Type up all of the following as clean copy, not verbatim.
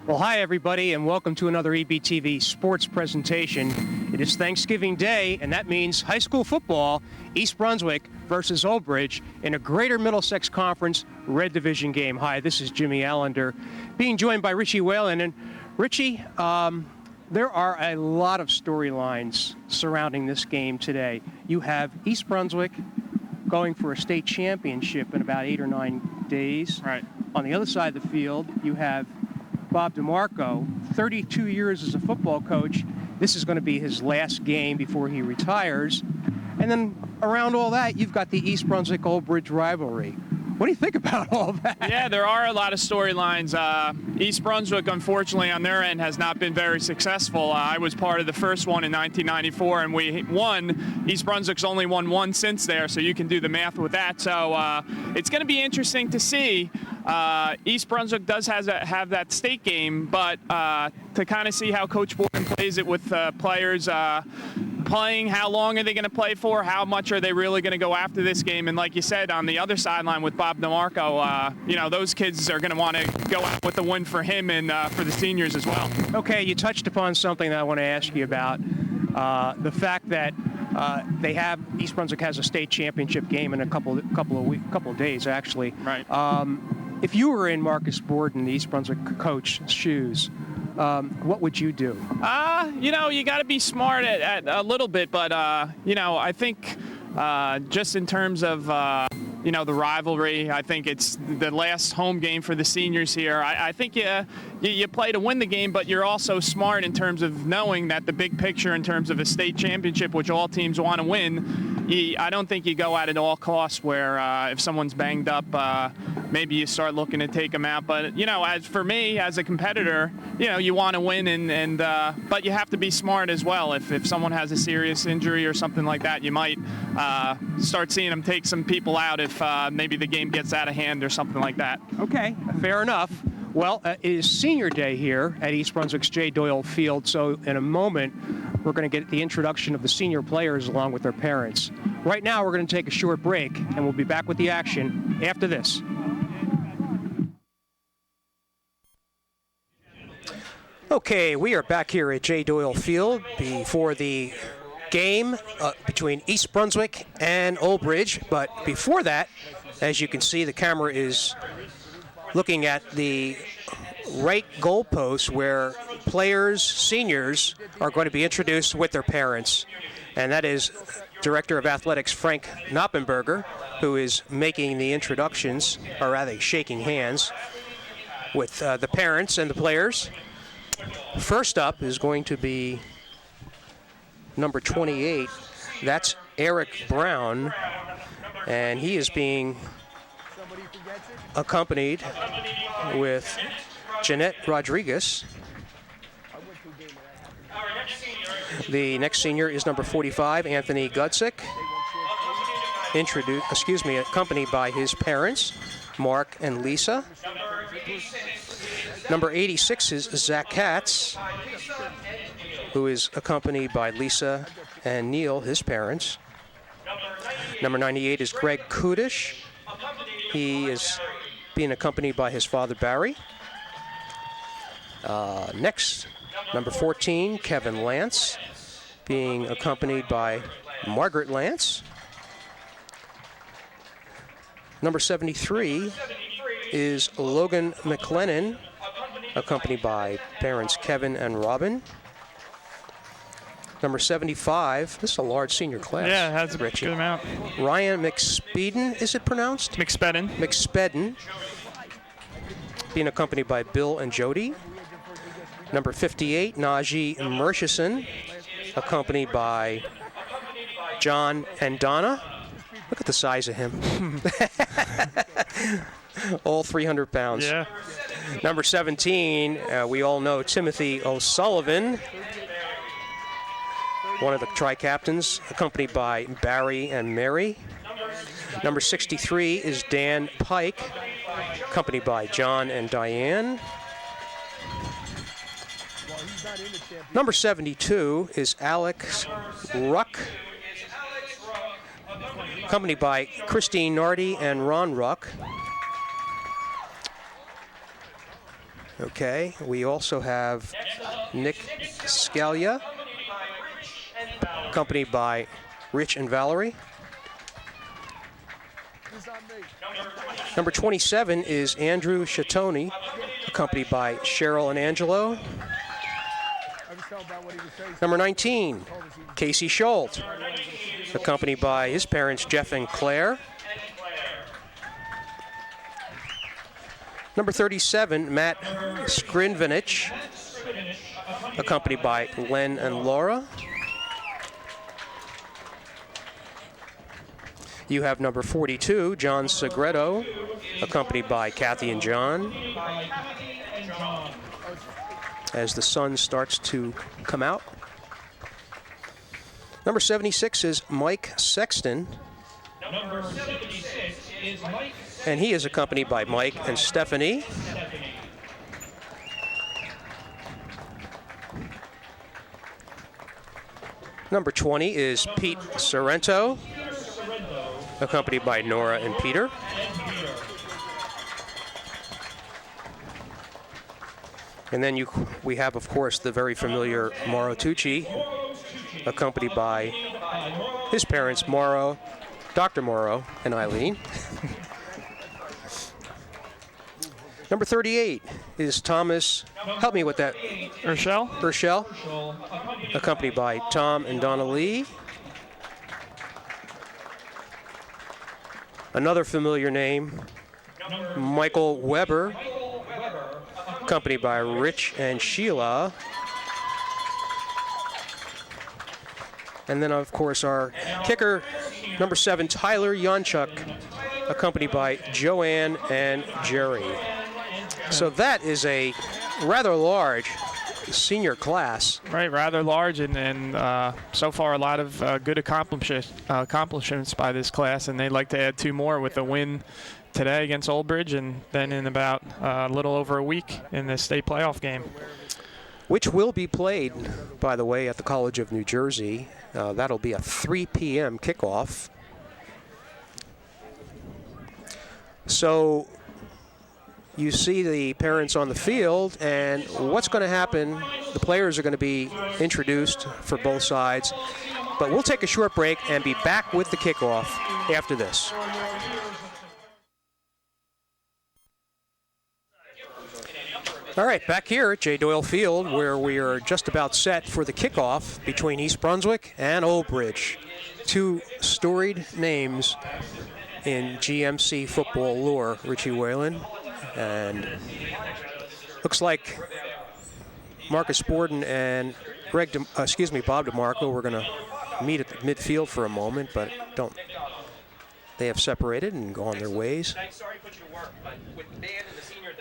Well, hi, everybody, and welcome to another EBTV sports presentation. It is Thanksgiving Day, and that means high school football, East Brunswick versus Old Bridge in a Greater Middlesex Conference Red Division game. Hi, this is Jimmy Allinder, being joined by Richie Whalen. And Richie, there are a lot of storylines surrounding this game today. You have East Brunswick going for a state championship in about 8 or 9 days. Right. On the other side of the field, you have Bob DeMarco, 32 years as a football coach. This is going to be his last game before he retires. And then around all that, you've got the East Brunswick-Old Bridge rivalry. What do you think about all that? Yeah, there are a lot of storylines. East Brunswick, unfortunately, on their end, has not been very successful. I was part of the first one in 1994, and we won. East Brunswick's only won one since there, so you can do the math with that. So it's going to be interesting to see. East Brunswick does have that state game, but to kind of see how Coach Borden plays it with players playing, how long are they going to play for, how much are they really going to go after this game, and like you said, on the other sideline with Bob DeMarco, those kids are going to want to go out with the win for him and for the seniors as well. Okay, you touched upon something that I want to ask you about, the fact that East Brunswick has a state championship game in a couple of days, actually. Right. If you were in Marcus Borden, the East Brunswick coach's shoes, what would you do? You got to be smart at a little bit, but I think just in terms of the rivalry, I think it's the last home game for the seniors here. I think you play to win the game, but you're also smart in terms of knowing that the big picture in terms of a state championship, which all teams want to win, I don't think you go at all costs where if someone's banged up, maybe you start looking to take them out. But, as for me, as a competitor, you want to win, but you have to be smart as well. If someone has a serious injury or something like that, you might start seeing them take some people out if maybe the game gets out of hand or something like that. Okay, fair enough. Well, it is senior day here at East Brunswick's J. Doyle Field, so in a moment we're going to get the introduction of the senior players along with their parents. Right now we're going to take a short break, and we'll be back with the action after this. Okay, we are back here at J. Doyle Field before the game between East Brunswick and Old Bridge, but before that, as you can see, the camera is looking at the right goalpost where players, seniors, are going to be introduced with their parents, and that is Director of Athletics Frank Knoppenberger, who is making the introductions, or rather shaking hands with the parents and the players. First up is going to be number 28. That's Eric Brown, and he is being accompanied with Jeanette Rodriguez. The next senior is number 45, Anthony Gudsick, accompanied by his parents, Mark and Lisa. Number 86 is Zach Katz, who is accompanied by Lisa and Neil, his parents. Number 98 is Greg Kudish. He is being accompanied by his father, Barry. Next, number 14, Kevin Lance, being accompanied by Margaret Lance. Number 73 is Logan McLennan, accompanied by parents Kevin and Robin. Number 75, this is a large senior class. Yeah, that's a good amount. Ryan McSpeden, is it pronounced? McSpeden. McSpeden, being accompanied by Bill and Jody. Number 58, Najee Murchison, accompanied by John and Donna. Look at the size of him. All 300 pounds. Yeah. Number 17, we all know Timothy O'Sullivan, one of the tri-captains, accompanied by Barry and Mary. Number 63 is Dan Pike, accompanied by John and Diane. Number 72 is Alex Ruck, accompanied by Christine Nardi and Ron Ruck. Okay, we also have Nick Scalia, accompanied by Rich and Valerie. Number 27 is Andrew Chatoni, accompanied by Cheryl and Angelo. Number 19, Casey Schultz, accompanied by his parents Jeff and Claire. Number 37, Matt Skrinvanich, accompanied by Len and Laura. You have number 42, John Segredo, accompanied by Kathy and John. As the sun starts to come out. Number 76 is Mike Sexton. Number 76 is Mike. And he is accompanied by Mike and Stephanie. Number 20 is Pete Sorrento, accompanied by Nora and Peter. And then we have, of course, the very familiar Mauro Tucci, accompanied by his parents, Mauro, Dr. Mauro, and Eileen. Number 38 is Thomas, help me with that. Urshel, accompanied by Tom and Donna Lee. Another familiar name, Michael Weber, accompanied by Rich and Sheila. And then, of course, our kicker, number 7, Tyler Yonchuk, accompanied by Joanne and Jerry. So that is a rather large senior class. Right, rather large, and so far a lot of good accomplishments by this class, and they'd like to add 2 more with a win today against Old Bridge, and then in about a little over a week in the state playoff game. Which will be played, by the way, at the College of New Jersey. That'll be a 3 p.m. kickoff. So you see the parents on the field, and what's going to happen, the players are going to be introduced for both sides. But we'll take a short break and be back with the kickoff after this. All right, back here at J. Doyle Field, where we are just about set for the kickoff between East Brunswick and Old Bridge. 2 storied names in GMC football lore, Richie Whalen. And looks like Marcus Borden and Bob DeMarco were going to meet at the midfield for a moment, but they have separated and gone their ways.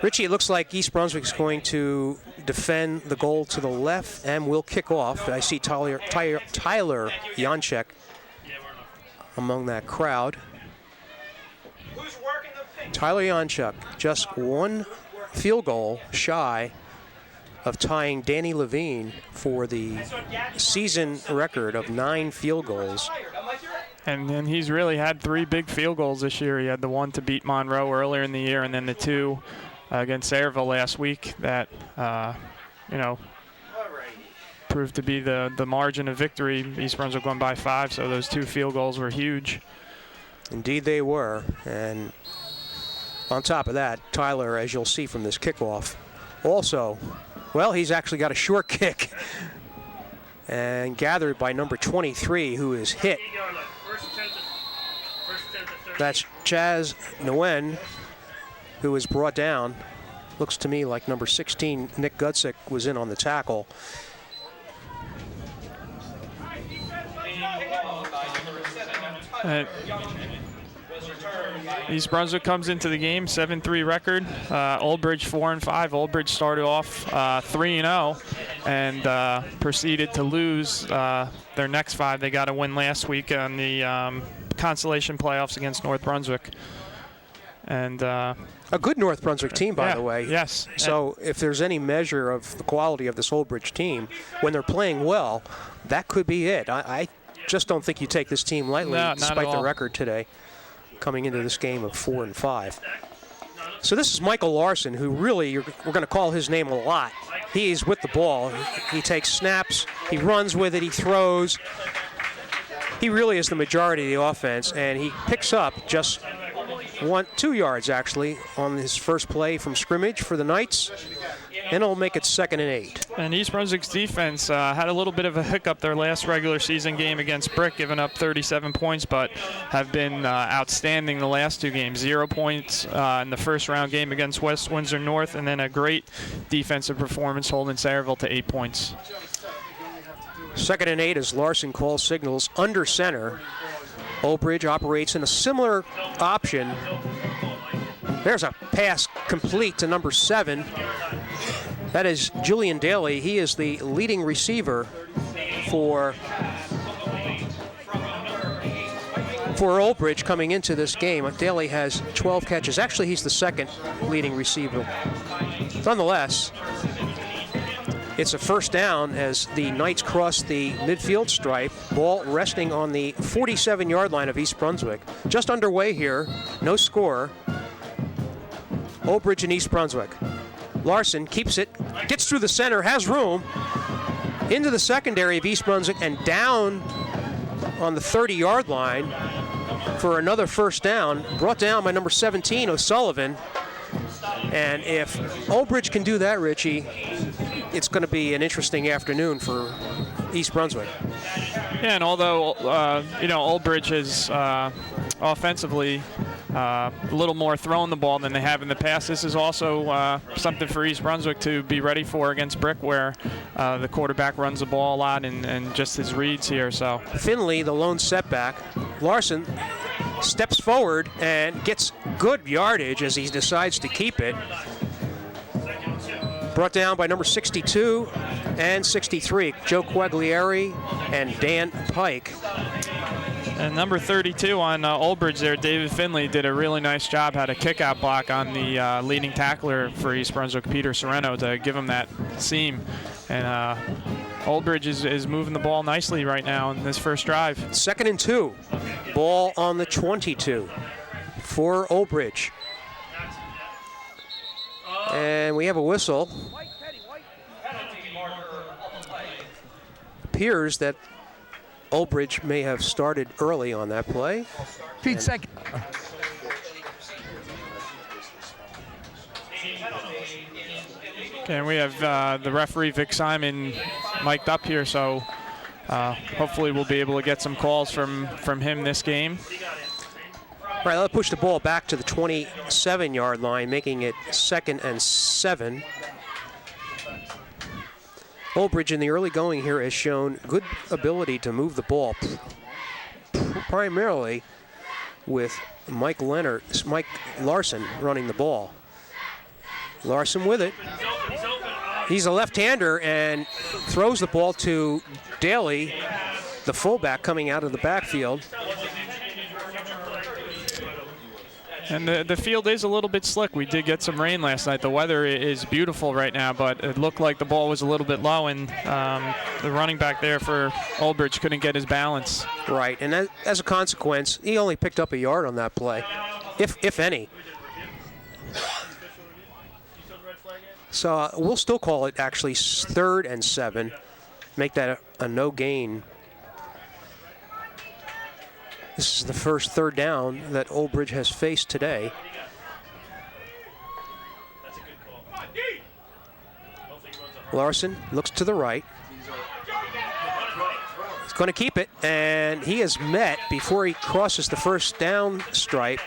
Richie, it looks like East Brunswick is going to defend the goal to the left and will kick off. I see Tyler Yonchuk among that crowd. Tyler Yonchuk, just 1 field goal shy of tying Danny Levine for the season record of 9 field goals. And then he's really had 3 big field goals this year. He had the 1 to beat Monroe earlier in the year, and then the 2 against Sayreville last week that, proved to be the margin of victory. East Brunswick won by 5, so those 2 field goals were huge. Indeed they were. And on top of that, Tyler, as you'll see from this kickoff, also, well, he's actually got a short kick and gathered by number 23, who is hit. That's Chaz Nguyen, who was brought down. Looks to me like number 16, Nick Gutsick, was in on the tackle. East Brunswick comes into the game 7-3 record. Old Bridge 4-5. Old Bridge started off 3-0 and proceeded to lose their next 5. They got a win last week on the consolation playoffs against North Brunswick. And a good North Brunswick team, by the way. Yes. So if there's any measure of the quality of this Old Bridge team, when they're playing well, that could be it. I just don't think you take this team lightly, despite the record today, coming into this game of 4-5. So this is Michael Larson, who really, we're going to call his name a lot. He's with the ball. He takes snaps, he runs with it, he throws. He really is the majority of the offense, and he picks up just 2 yards, actually, on his first play from scrimmage for the Knights, and it'll make it 2nd and 8. And East Brunswick's defense had a little bit of a hiccup their last regular season game against Brick, giving up 37 points, but have been outstanding the last 2 games. 0 points in the first round game against West Windsor North, and then a great defensive performance holding Sayreville to 8 points. 2nd and 8 as Larson calls signals under center. Old Bridge operates in a similar option. There's a pass complete to number 7. That is Julian Daly. He is the leading receiver for Old Bridge coming into this game. Daly has 12 catches. Actually, he's the 2nd leading receiver. Nonetheless, it's a first down as the Knights cross the midfield stripe. Ball resting on the 47-yard line of East Brunswick. Just underway here, no score. Old Bridge and East Brunswick. Larson keeps it, gets through the center, has room, into the secondary of East Brunswick and down on the 30-yard line for another first down. Brought down by number 17, O'Sullivan. And if Old Bridge can do that, Richie, it's going to be an interesting afternoon for East Brunswick. Yeah, and although, Old Bridge is offensively a little more throwing the ball than they have in the past, this is also something for East Brunswick to be ready for against Brick, where the quarterback runs the ball a lot and just his reads here. So Finley, the lone setback. Larson steps forward and gets good yardage as he decides to keep it. Brought down by number 62 and 63, Joe Quaglieri and Dan Pike. And number 32 on Old Bridge there, David Finley, did a really nice job, had a kick-out block on the leading tackler for East Brunswick, Peter Sereno, to give him that seam. And Old Bridge is moving the ball nicely right now in this first drive. 2nd and 2. Ball on the 22 for Old Bridge. And we have a whistle. Appears that Old Bridge may have started early on that play. Pete, second. Okay, and we have the referee, Vic Simon, mic'd up here, so hopefully we'll be able to get some calls from him this game. All right, let's push the ball back to the 27-yard line, making it 2nd and 7. Old Bridge in the early going here has shown good ability to move the ball, primarily with Mike Larson running the ball. Larson with it. He's a left-hander and throws the ball to Daly, the fullback coming out of the backfield. And the field is a little bit slick. We did get some rain last night. The weather is beautiful right now, but it looked like the ball was a little bit low, and the running back there for Old Bridge couldn't get his balance. Right, and as a consequence, he only picked up a yard on that play, if any. So we'll still call it actually 3rd and 7, make that a no gain. This is the first 3rd down that Old Bridge has faced today. Larson looks to the right. He's going to keep it, and he is met before he crosses the first down stripe.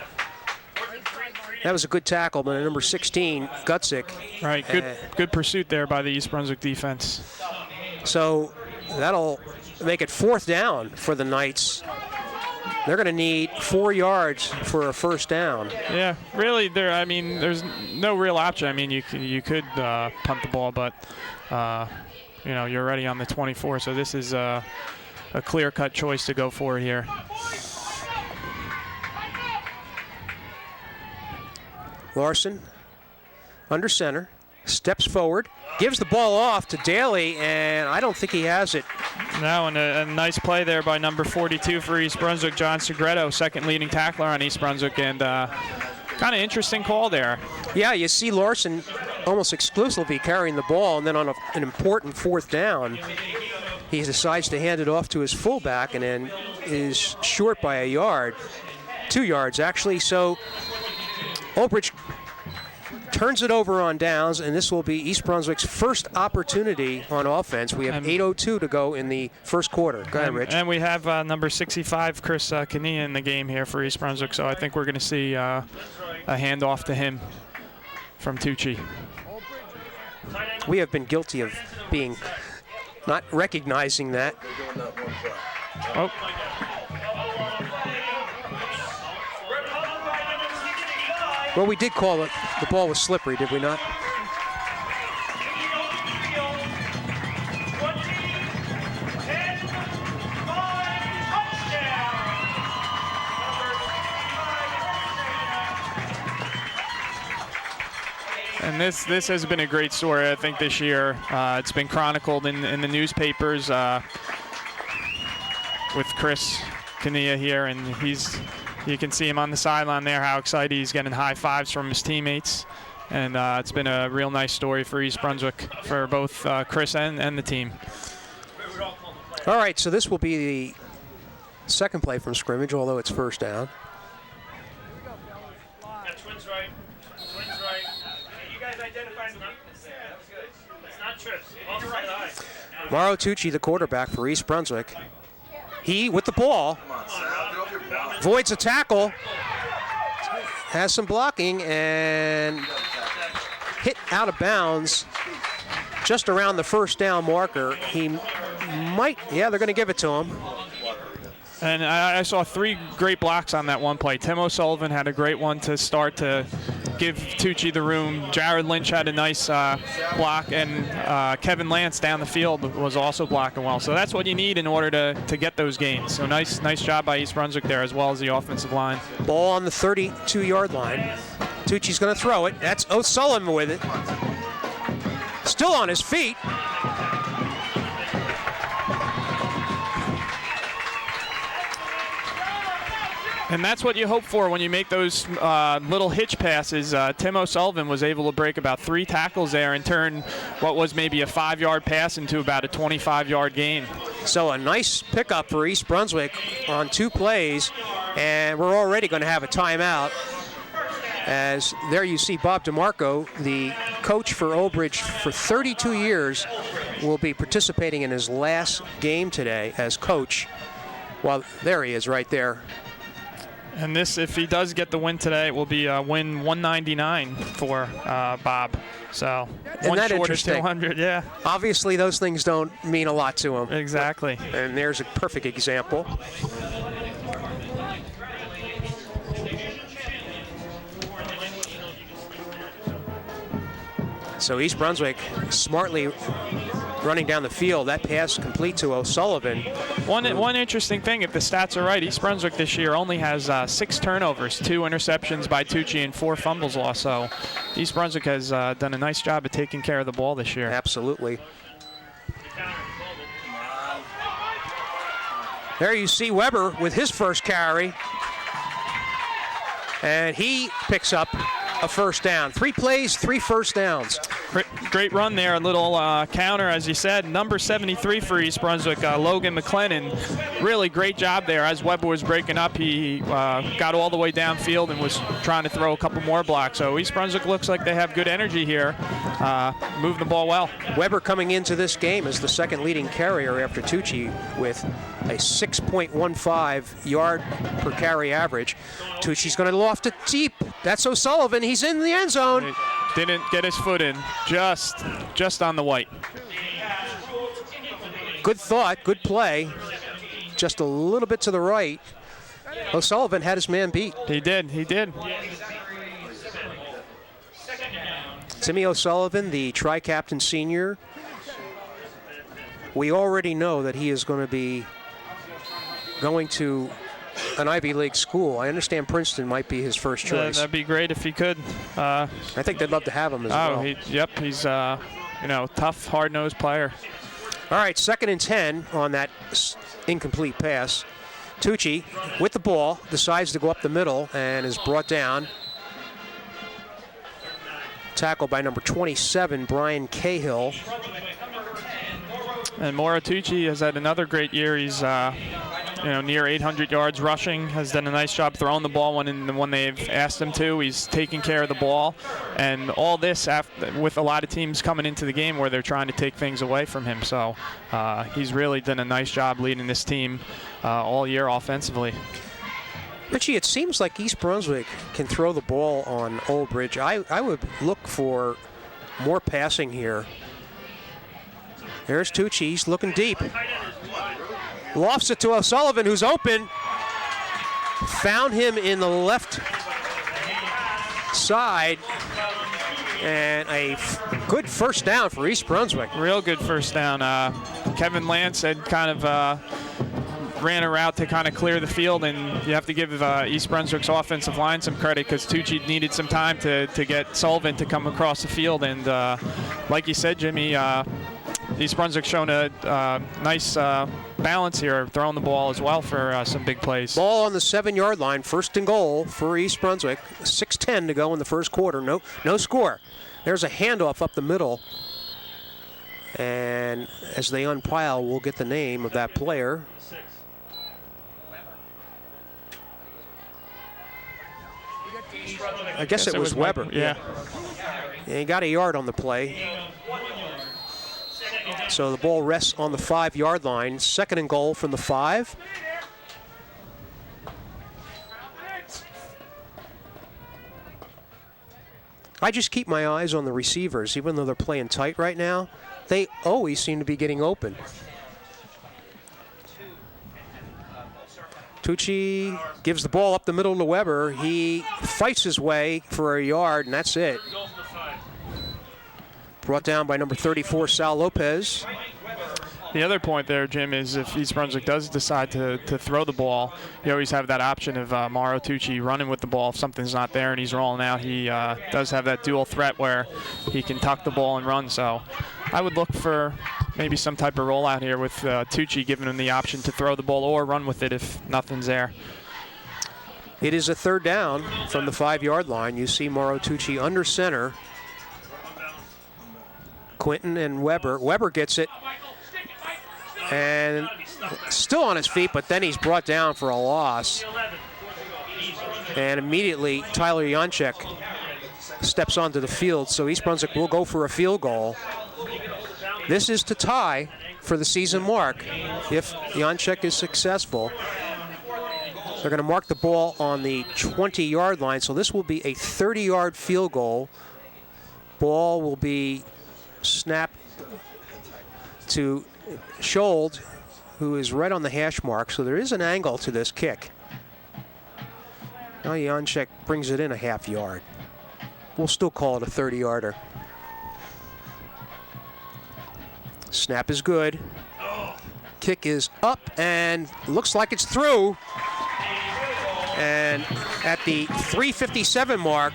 That was a good tackle by number 16, Gutzik. Right, good pursuit there by the East Brunswick defense. So that'll make it 4th down for the Knights. They're going to need 4 yards for a first down. Yeah, really, there's no real option. I mean, you could punt the ball, but you're already on the 24, so this is a clear-cut choice to go for here. Larson under center, steps forward, gives the ball off to Daly, and I don't think he has it. No, and a nice play there by number 42 for East Brunswick, John Segreto, 2nd leading tackler on East Brunswick, and Kind of interesting call there. Yeah, you see Larson almost exclusively carrying the ball, and then on an important 4th down, he decides to hand it off to his fullback and then is short by a yard, 2 yards actually. So Old Bridge turns it over on downs, and this will be East Brunswick's first opportunity on offense. We have 8:02 to go in the first quarter. Go ahead, Rich. And we have number 65, Chris Kania, in the game here for East Brunswick, so I think we're going to see a handoff to him from Tucci. We have been guilty of being not recognizing that. Oh. Well, we did call it. The ball was slippery, did we not? And this has been a great story, I think, this year. It's been chronicled in the newspapers with Chris Kania here, and you can see him on the sideline there, how excited he's getting high fives from his teammates. And it's been a real nice story for East Brunswick, for both Chris and the team. All right, so this will be the second play from scrimmage, although it's first down. Twins right. Twins right. You guys identified the weakness there. That was good. It's not trips. Offside eye. Mauro Tucci, the quarterback for East Brunswick. He, with the ball, voids a tackle, has some blocking, and hit out of bounds just around the first down marker. He might, yeah, they're going to give it to him. And I saw 3 great blocks on that one play. Tim O'Sullivan had a great one to start to give Tucci the room. Jared Lynch had a nice block, and Kevin Lance down the field was also blocking well. So that's what you need in order to get those gains. So nice job by East Brunswick there, as well as the offensive line. Ball on the 32-yard line. Tucci's going to throw it. That's O'Sullivan with it. Still on his feet. And that's what you hope for when you make those little hitch passes. Tim O'Sullivan was able to break about 3 tackles there and turn what was maybe a 5-yard pass into about a 25-yard gain. So a nice pickup for East Brunswick on 2 plays, and we're already going to have a timeout. As there you see Bob DeMarco, the coach for Old Bridge for 32 years, will be participating in his last game today as coach. Well, there he is right there. And this, if he does get the win today, it will be a win 199 for Bob. So Isn't one that short interesting? of 200, yeah. Obviously, those things don't mean a lot to him. Exactly. And there's a perfect example. So East Brunswick smartly running down the field. That pass complete to O'Sullivan. One interesting thing, if the stats are right, East Brunswick this year only has 6 turnovers, 2 interceptions by Tucci, and 4 fumbles lost. So East Brunswick has done a nice job of taking care of the ball this year. Absolutely. There you see Weber with his first carry. And he picks up a first down. 3 plays, 3 first downs. Great run there, a little counter, as you said. Number 73 for East Brunswick, Logan McLennan. Really great job there. As Weber was breaking up, he got all the way downfield and was trying to throw a couple more blocks. So East Brunswick looks like they have good energy here, moving the ball well. Weber coming into this game as the second leading carrier after Tucci with a 6.15 yard per carry average. Tucci's going to loft it deep. That's O'Sullivan. He's in the end zone. Didn't get his foot in, just on the white. Good thought, good play. Just a little bit to the right. O'Sullivan had his man beat. He did. Timmy O'Sullivan, the tri-captain senior. We already know that he is going to be going to an Ivy League school. I understand Princeton might be his first choice. That'd be great if he could. I think they'd love to have him as well. He's tough, hard-nosed player. All right, 2nd and 10 on that incomplete pass. Tucci with the ball decides to go up the middle and is brought down tackled by number 27, Brian Cahill. And Mauro Tucci has had another great year. He's near 800 yards rushing, has done a nice job throwing the ball when they've asked him to. He's taking care of the ball. And all this with a lot of teams coming into the game where they're trying to take things away from him. So he's really done a nice job leading this team all year offensively. Richie, it seems like East Brunswick can throw the ball on Old Bridge. I would look for more passing here. There's Tucci, he's looking deep. Lofts it to O'Sullivan, who's open. Found him in the left side. And a good first down for East Brunswick. Real good first down. Kevin Lance had kind of ran a route to kind of clear the field, and you have to give East Brunswick's offensive line some credit because Tucci needed some time to get Sullivan to come across the field. And like you said, Jimmy, East Brunswick's shown a nice balance here, throwing the ball as well for some big plays. Ball on the 7-yard line, first and goal for East Brunswick. 6:10 to go in the first quarter. No score. There's a handoff up the middle. And as they unpile, we'll get the name of that player. I guess it was Weber. Yeah. He got a yard on the play. So the ball rests on the 5-yard line. Second and goal from the 5. I just keep my eyes on the receivers, even though they're playing tight right now. They always seem to be getting open. Tucci gives the ball up the middle to Weber. He fights his way for a yard, and that's it. Brought down by number 34, Sal Lopez. The other point there, Jim, is if East Brunswick does decide to throw the ball, you always have that option of Mauro Tucci running with the ball. If something's not there and he's rolling out, he does have that dual threat where he can tuck the ball and run. So I would look for maybe some type of rollout here with Tucci giving him the option to throw the ball or run with it if nothing's there. It is a third down from the 5-yard line. You see Mauro Tucci under center. Quinton and Weber. Weber gets it. And still on his feet, but then he's brought down for a loss. And immediately Tyler Janczek steps onto the field, so East Brunswick will go for a field goal. This is to tie for the season mark if Janczek is successful. They're going to mark the ball on the 20-yard line, so this will be a 30-yard field goal. Ball will be snapped to Schold, who is right on the hash mark, so there is an angle to this kick. Now Janczek brings it in a half yard. We'll still call it a 30-yarder. Snap is good. Kick is up and looks like it's through. And at the 3:57 mark,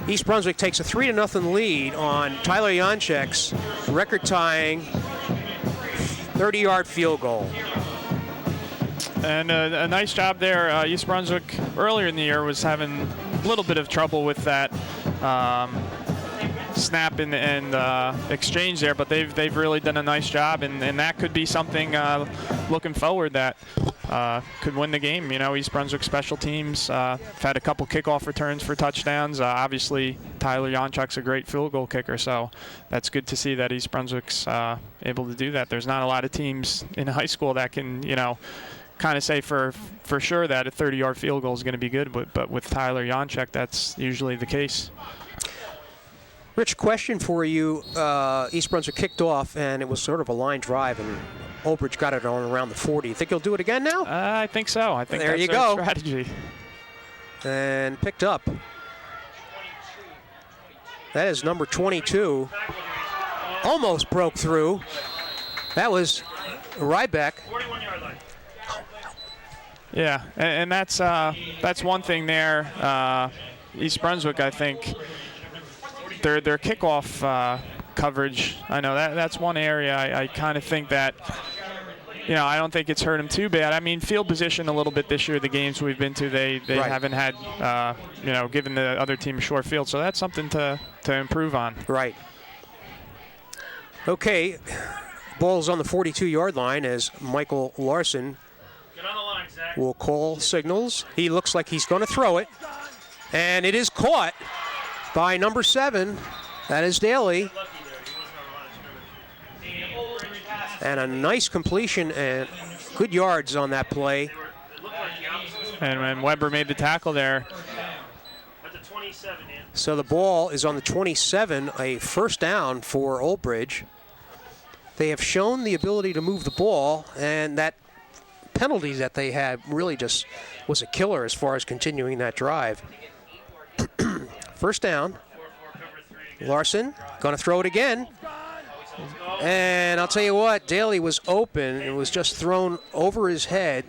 East Brunswick takes a 3-0 lead on Tyler Janczek's record-tying 30-yard field goal. And a nice job there. East Brunswick earlier in the year was having a little bit of trouble with that snap and exchange there, but they've really done a nice job, and that could be something looking forward that could win the game. You know, East Brunswick special teams have had a couple kickoff returns for touchdowns. Obviously, Tyler Janczek's a great field goal kicker, so that's good to see that East Brunswick's able to do that. There's not a lot of teams in high school that can, you know, kind of say for sure that a 30-yard field goal is going to be good, but with Tyler Janczek, that's usually the case. Rich, question for you. East Brunswick kicked off, and it was sort of a line drive, and Old Bridge got it on around the 40. You think he'll do it again now? I think so. I think there that's you their go. Strategy. And picked up. That is number 22. Almost broke through. That was Rybeck. 41-yard line. Yeah, and that's one thing there. East Brunswick, I think, their kickoff coverage. I know that's one area I kind of think that you know, I don't think it's hurt him too bad. I mean, field position a little bit this year. The games we've been to, they Right. haven't had, you know, given the other team a short field. So that's something to improve on. Right. Okay, ball's on the 42-yard line as Michael Larson Get on the line, Zach. will call signals. He looks like he's going to throw it, and it is caught by number 7. That is Daly. Lucky there. He wasn't on a line of scrimmage. And a nice completion and good yards on that play. It looked like the opposite. And Weber made the tackle there. At the 27, yeah. So the ball is on the 27, a first down for Old Bridge. They have shown the ability to move the ball, and that penalty that they had really just was a killer as far as continuing that drive. First down. 4-4 cover 3 again. Larson going to throw it again. And I'll tell you what, Daly was open. It was just thrown over his head,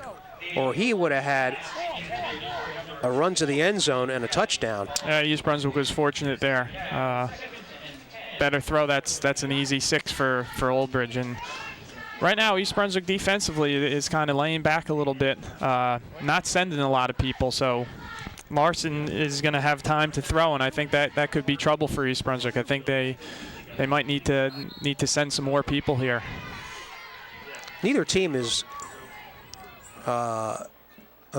or he would have had a run to the end zone and a touchdown. East Brunswick was fortunate there. Better throw. That's an easy 6 for Old Bridge. And right now, East Brunswick defensively is kind of laying back a little bit, not sending a lot of people. So Larson is going to have time to throw, and I think that could be trouble for East Brunswick. I think they might need to send some more people here. Neither team is a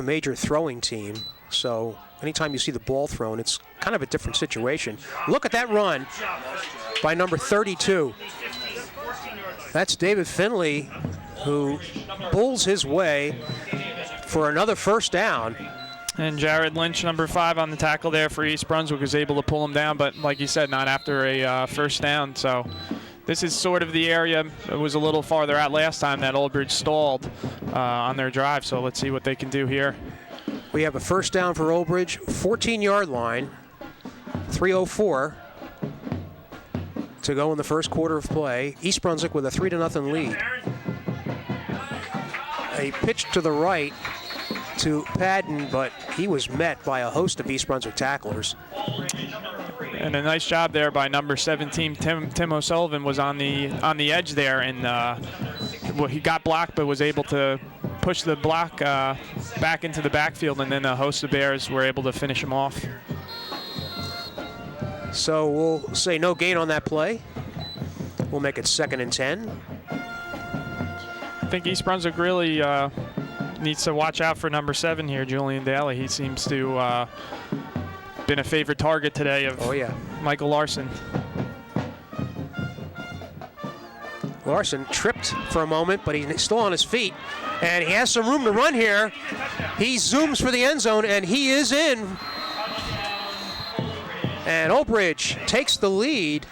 major throwing team, so anytime you see the ball thrown, it's kind of a different situation. Look at that run by number 32. That's David Finley, who bulls his way for another first down. And Jared Lynch, number 5 on the tackle there for East Brunswick, was able to pull him down, but like you said, not after a first down. So this is sort of the area. It was a little farther out last time that Old Bridge stalled on their drive, so let's see what they can do here. We have a first down for Old Bridge, 14-yard line, 3:04 to go in the first quarter of play. East Brunswick with a 3-0 lead. A pitch to the right to Padden, but he was met by a host of East Brunswick tacklers. And a nice job there by number 17, Tim O'Sullivan was on the edge there, and well, he got blocked but was able to push the block back into the backfield, and then a host of Bears were able to finish him off. So we'll say no gain on that play. We'll make it 2nd and 10. I think East Brunswick really needs to watch out for number 7 here, Julian Daly. He seems to been a favorite target today of Michael Larson. Larson tripped for a moment, but he's still on his feet, and he has some room to run here. He zooms for the end zone, and he is in. And Old Bridge takes the lead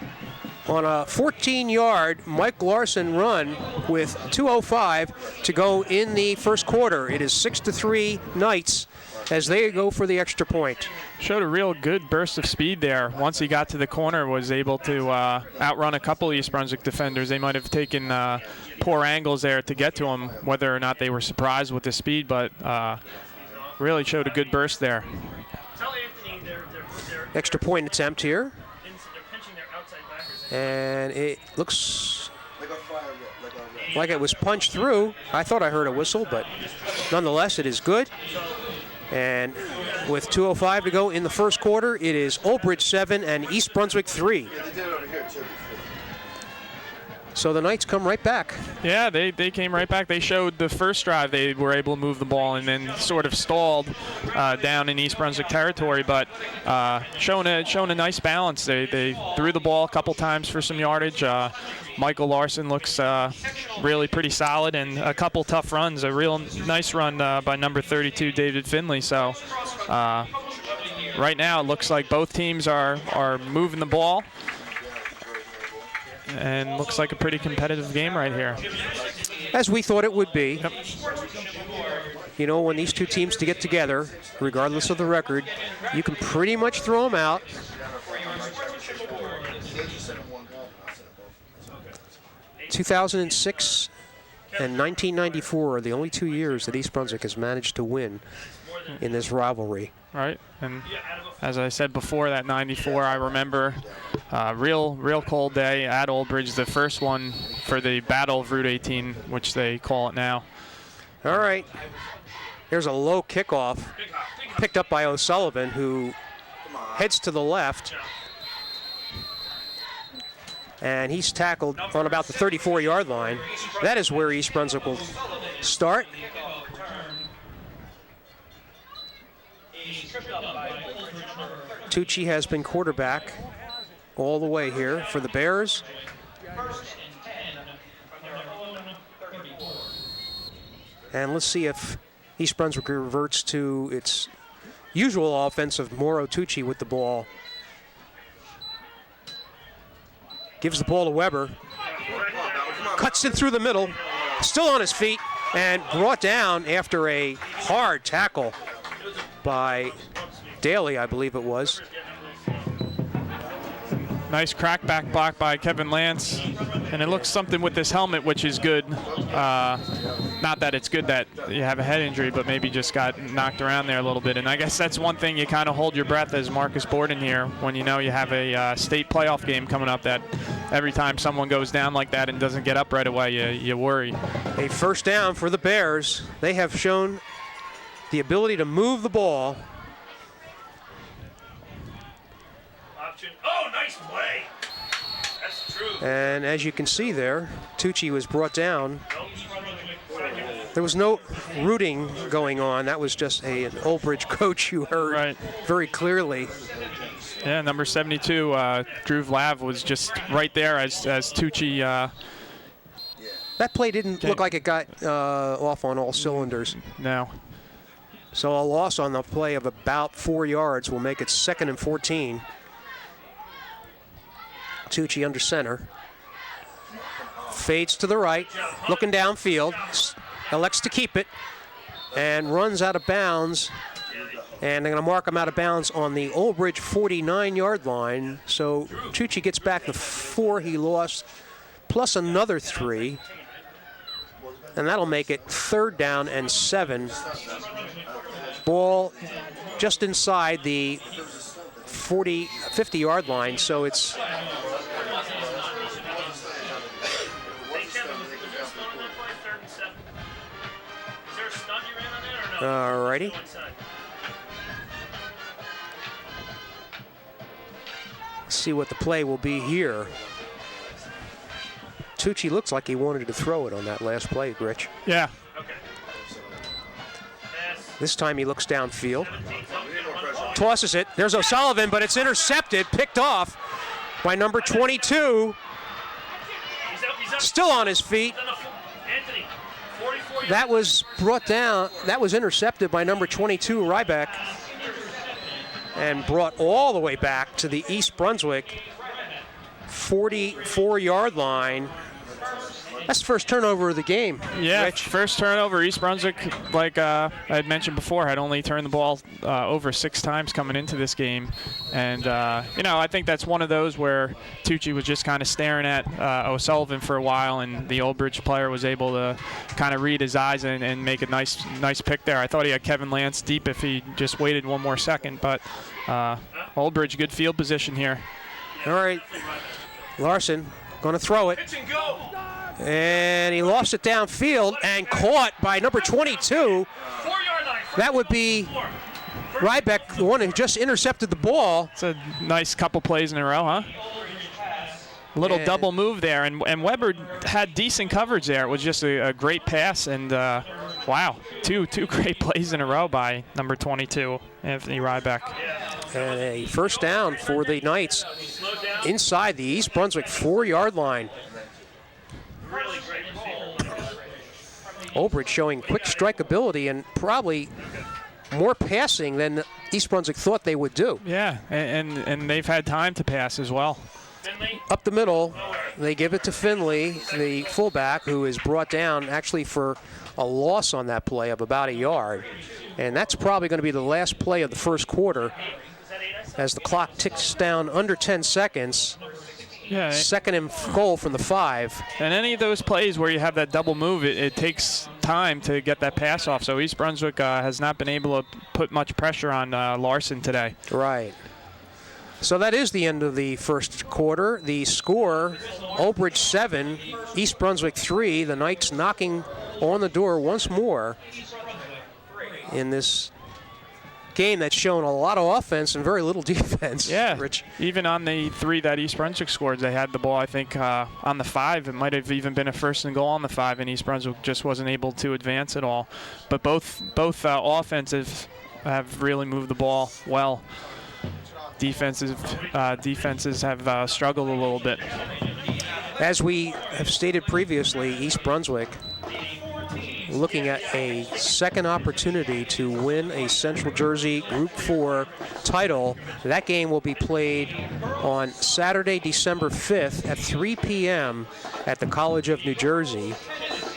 on a 14-yard Mike Larson run with 2:05 to go in the first quarter. It is 6-3 Knights as they go for the extra point. Showed a real good burst of speed there. Once he got to the corner, was able to outrun a couple East Brunswick defenders. They might have taken poor angles there to get to him, whether or not they were surprised with the speed, but really showed a good burst there. Tell Anthony they're Extra point attempt here, pinching their outside backers. and it looks like it was punched through. I thought I heard a whistle, but nonetheless, it is good. And with 2:05 to go in the first quarter, it is Old Bridge 7 and East Brunswick 3. So the Knights come right back. Yeah, they came right back. They showed the first drive they were able to move the ball and then sort of stalled down in East Brunswick territory, but showing a nice balance. They threw the ball a couple times for some yardage. Michael Larson looks really pretty solid, and a couple tough runs. A real nice run by number 32, David Finley. So right now it looks like both teams are moving the ball. And looks like a pretty competitive game right here. As we thought it would be. Yep. You know, when these two teams to get together, regardless of the record, you can pretty much throw them out. (2006) and 1994 are the only 2 years that East Brunswick has managed to win in this rivalry. Right, and as I said before, that 94, I remember Real cold day at Old Bridge, the first one for the Battle of Route 18, which they call it now. All right. Here's a low kickoff picked up by O'Sullivan, who heads to the left. And he's tackled on about the 34-yard line. That is where East Brunswick will start. Tucci has been quarterback all the way here for the Bears. And let's see if East Brunswick reverts to its usual offense of Mauro Tucci with the ball. Gives the ball to Weber. Cuts it through the middle. Still on his feet and brought down after a hard tackle by Daly, I believe it was. Nice crackback block by Kevin Lance. And it looks something with this helmet, which is good. Not that it's good that you have a head injury, but maybe just got knocked around there a little bit. And I guess that's one thing you kind of hold your breath as Marcus Borden here when you know you have a state playoff game coming up, that every time someone goes down like that and doesn't get up right away, you worry. A first down for the Bears. They have shown the ability to move the ball. Oh, nice play. That's true. And as you can see there, Tucci was brought down. There was no rooting going on. That was just an Old Bridge coach you heard very clearly. Yeah, number 72, Drew Vlav was just right there as Tucci. That play didn't look like it got off on all cylinders. No. So a loss on the play of about 4 yards will make it 2nd and 14. Tucci under center. Fades to the right, looking downfield. Elects to keep it and runs out of bounds. And they're going to mark him out of bounds on the Old Bridge 49-yard line. So Tucci gets back the 4 he lost, plus another 3. And that'll make it 3rd down and 7. Ball just inside the 50-yard line. So it's all righty. Let's see what the play will be here. Tucci looks like he wanted to throw it on that last play, Rich. Yeah. This time he looks downfield. Tosses it. There's O'Sullivan, but it's intercepted, picked off by number 22. Still on his feet. That was brought down. That was intercepted by number 22, Ryback, and brought all the way back to the East Brunswick 44-yard line. That's the first turnover of the game. Yeah, Rich. First turnover. East Brunswick, like I had mentioned before, had only turned the ball over 6 times coming into this game. And, I think that's one of those where Tucci was just kind of staring at O'Sullivan for a while, and the Old Bridge player was able to kind of read his eyes and make a nice pick there. I thought he had Kevin Lance deep if he just waited one more second, but Old Bridge, good field position here. All right, Larson going to throw it. And he lost it downfield and caught by number 22. That would be Ryback, the one who just intercepted the ball. It's a nice couple plays in a row, huh? A little double move there, and Weber had decent coverage there. It was just a great pass, and wow, two great plays in a row by number 22, Anthony Ryback. And a first down for the Knights inside the East Brunswick 4-yard line. Old Bridge showing quick strike ability and probably more passing than East Brunswick thought they would do. Yeah, and they've had time to pass as well. Up the middle, they give it to Finley, the fullback, who is brought down actually for a loss on that play of about a yard. And that's probably going to be the last play of the first quarter as the clock ticks down under 10 seconds. Yeah. 2nd and goal from the 5. And any of those plays where you have that double move, it takes time to get that pass off. So East Brunswick has not been able to put much pressure on Larson today. Right. So that is the end of the first quarter. The score, Old Bridge 7, East Brunswick 3. The Knights knocking on the door once more in this game that's shown a lot of offense and very little defense. Yeah, Rich. Even on the 3 that East Brunswick scored, they had the ball, I think, on the 5. It might have even been a first and goal on the 5, and East Brunswick just wasn't able to advance at all. But both offensive have really moved the ball well. Defenses have struggled a little bit. As we have stated previously, East Brunswick looking at a second opportunity to win a Central Jersey Group 4 title. That game will be played on Saturday, December 5th at 3 p.m. at the College of New Jersey.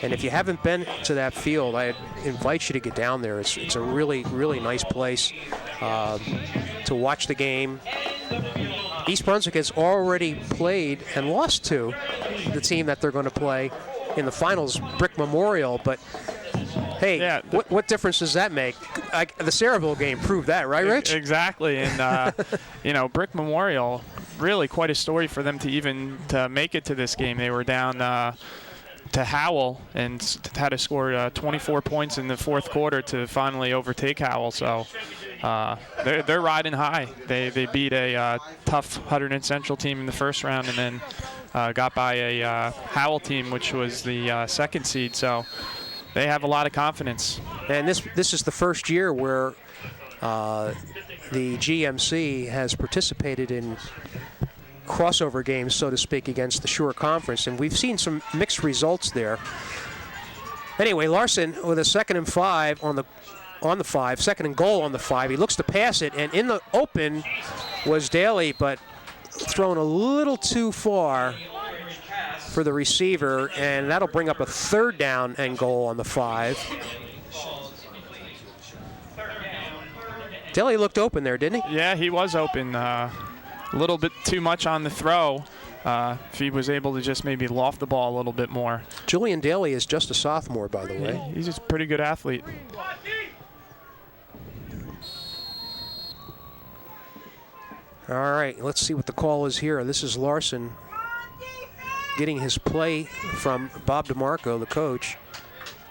And if you haven't been to that field, I invite you to get down there. It's a really, really nice place to watch the game. East Brunswick has already played and lost to the team that they're going to play in the finals, Brick Memorial. But hey, yeah, what difference does that make? The Saraville game proved that, right, Rich? Exactly. And Brick Memorial, really quite a story for them to even make it to this game. They were down to Howell and had to score 24 points in the fourth quarter to finally overtake Howell. So they're riding high. They beat a tough Hunterdon Central team in the first round, and then got by a Howell team, which was the second seed. So they have a lot of confidence. And this is the first year where the GMC has participated in crossover games, so to speak, against the Shore Conference, and we've seen some mixed results there. Anyway, Larson with a 2nd and 5 on the 5, 2nd and goal on the 5. He looks to pass it, and in the open was Daly, but thrown a little too far for the receiver, and that'll bring up a 3rd down and goal on the 5. Daly looked open there, didn't he? Yeah, he was open. A little bit too much on the throw. If he was able to just maybe loft the ball a little bit more. Julian Daly is just a sophomore, by the way. He's just a pretty good athlete. All right, let's see what the call is here. This is Larson getting his play from Bob DeMarco, the coach.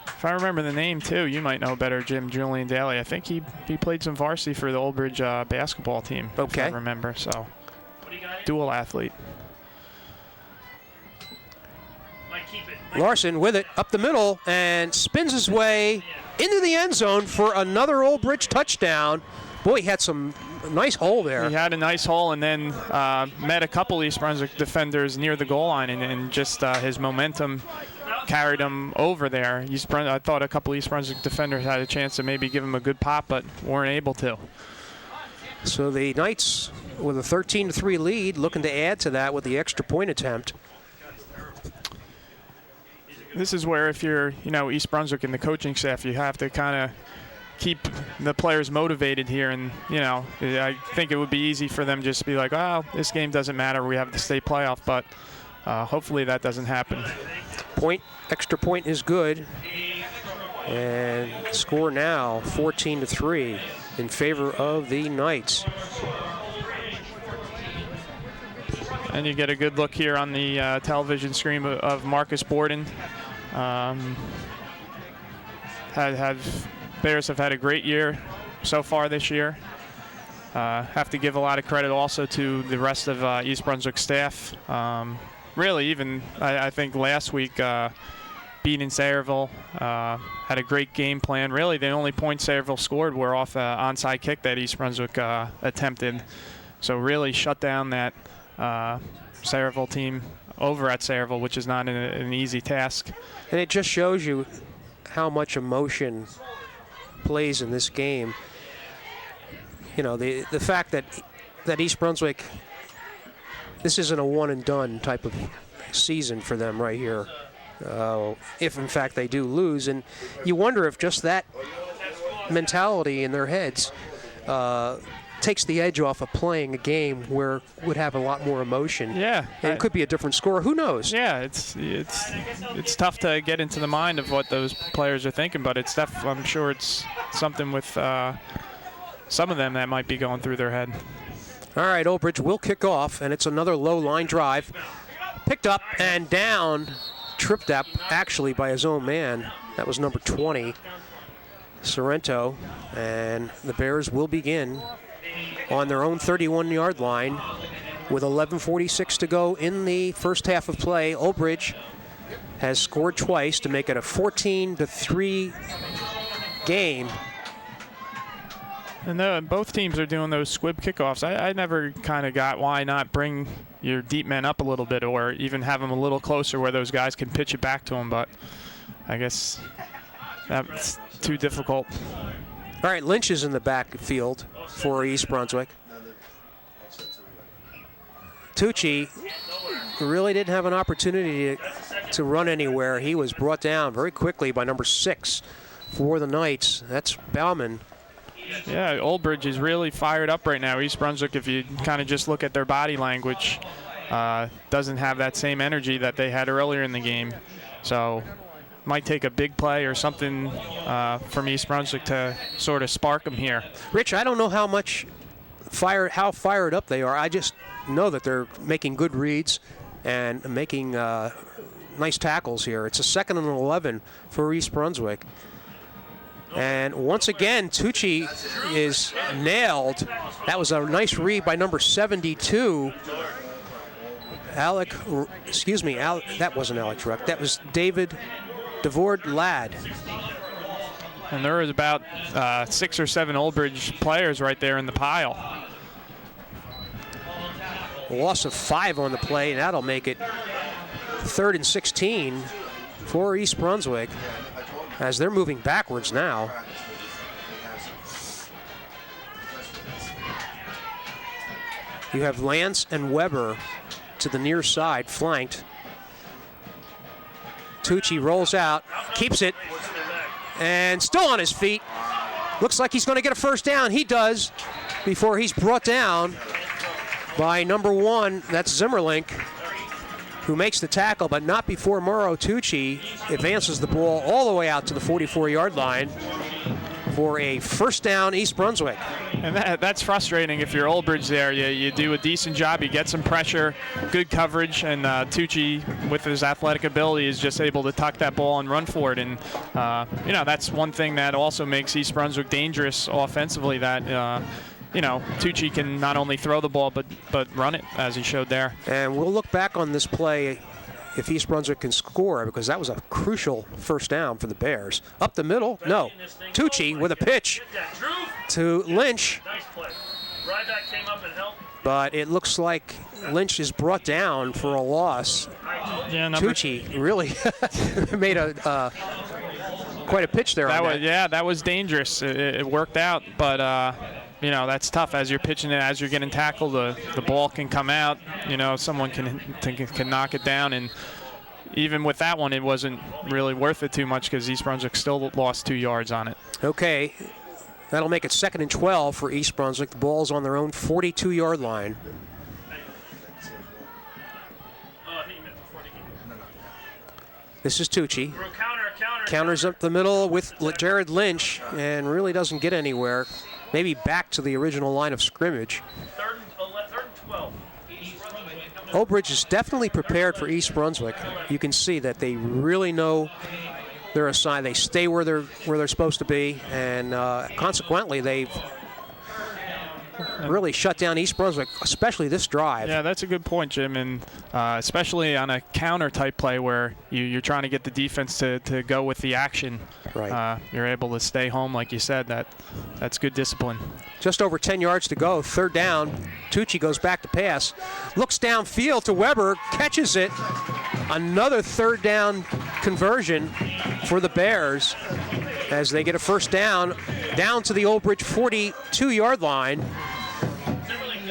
If I remember the name, too, you might know better, Jim. Julian Daly. I think he played some varsity for the Old Bridge basketball team, okay. If I remember. So, dual athlete. Larson with it up the middle and spins his way into the end zone for another Old Bridge touchdown. Boy, he had some nice hole there. He had a nice hole, and then met a couple East Brunswick defenders near the goal line, and just his momentum carried him over there. I thought a couple East Brunswick defenders had a chance to maybe give him a good pop, but weren't able to. So the Knights with a 13-3 lead, looking to add to that with the extra point attempt. This is where, if you're, East Brunswick and the coaching staff, you have to kind of keep the players motivated here. And, I think it would be easy for them just to be like, oh, this game doesn't matter. We have the state playoff. But hopefully that doesn't happen. Extra point is good. And score now 14-3 in favor of the Knights. And you get a good look here on the television screen of Marcus Borden. Bears have had a great year so far this year. Have to give a lot of credit also to the rest of East Brunswick staff. Really, even I think last week beating Saraville, had a great game plan. Really, the only points Saraville scored were off an onside kick that East Brunswick attempted. So really shut down that Saraville team over at Saraville, which is not an easy task. And it just shows you how much emotion plays in this game. The fact that East Brunswick, this isn't a one and done type of season for them right here, if in fact they do lose. And you wonder if just that mentality in their heads takes the edge off of playing a game where it would have a lot more emotion. Yeah. And it could be a different score. Who knows? Yeah, it's tough to get into the mind of what those players are thinking, but I'm sure it's something with some of them that might be going through their head. All right, Old Bridge will kick off, and it's another low line drive. Picked up and down, tripped up actually by his own man. That was number 20, Sorrento, and the Bears will begin on their own 31-yard line with 11:46 to go in the first half of play. Old Bridge has scored twice to make it a 14-3 game. And both teams are doing those squib kickoffs. I never kind of got why not bring your deep men up a little bit or even have them a little closer where those guys can pitch it back to them, but I guess that's too difficult. All right, Lynch is in the backfield for East Brunswick. Tucci really didn't have an opportunity to run anywhere. He was brought down very quickly by number 6 for the Knights. That's Bauman. Yeah, Old Bridge is really fired up right now. East Brunswick, if you kind of just look at their body language, doesn't have that same energy that they had earlier in the game. So might take a big play or something from East Brunswick to sort of spark them here. Rich, I don't know how fired up they are. I just know that they're making good reads and making nice tackles here. It's a 2nd and 11 for East Brunswick. And once again, Tucci is nailed. That was a nice read by number 72. That wasn't Alex Ruck. That was David DeVord Ladd. And there is about 6 or 7 Old Bridge players right there in the pile. A loss of 5 on the play, and that'll make it 3rd and 16 for East Brunswick as they're moving backwards now. You have Lance and Weber to the near side, flanked. Tucci rolls out, keeps it, and still on his feet. Looks like he's going to get a first down. He does, before he's brought down by number 1, that's Zimmerlink, who makes the tackle, but not before Mauro Tucci advances the ball all the way out to the 44-yard line for a first down, East Brunswick. And that's frustrating if you're Old Bridge there. You do a decent job, you get some pressure, good coverage, and Tucci, with his athletic ability, is just able to tuck that ball and run for it. And, that's one thing that also makes East Brunswick dangerous offensively, that Tucci can not only throw the ball but run it, as he showed there. And we'll look back on this play if East Brunswick can score, because that was a crucial first down for the Bears. Up the middle, no. Tucci with a pitch to Lynch. But it looks like Lynch is brought down for a loss. Yeah, Tucci really made quite a pitch there. That was dangerous. It worked out, but that's tough as you're pitching it, as you're getting tackled. The ball can come out. Someone can knock it down, and even with that one, it wasn't really worth it too much because East Brunswick still lost 2 yards on it. Okay, that'll make it 2nd and 12 for East Brunswick. The ball's on their own 42-yard line. This is Tucci. Counters up the middle with Jared Lynch and really doesn't get anywhere. Maybe back to the original line of scrimmage. 3rd and 12. Old Bridge is definitely prepared for East Brunswick. You can see that they really know their assignment. They stay where they're supposed to be, and consequently, they've really shut down East Brunswick, especially this drive. Yeah, that's a good point, Jim, and especially on a counter-type play where you're trying to get the defense to go with the action. Right. You're able to stay home, like you said. That's good discipline. Just over 10 yards to go, 3rd down. Tucci goes back to pass, looks downfield to Weber, catches it. Another 3rd down conversion for the Bears as they get a first down to the Old Bridge 42-yard line.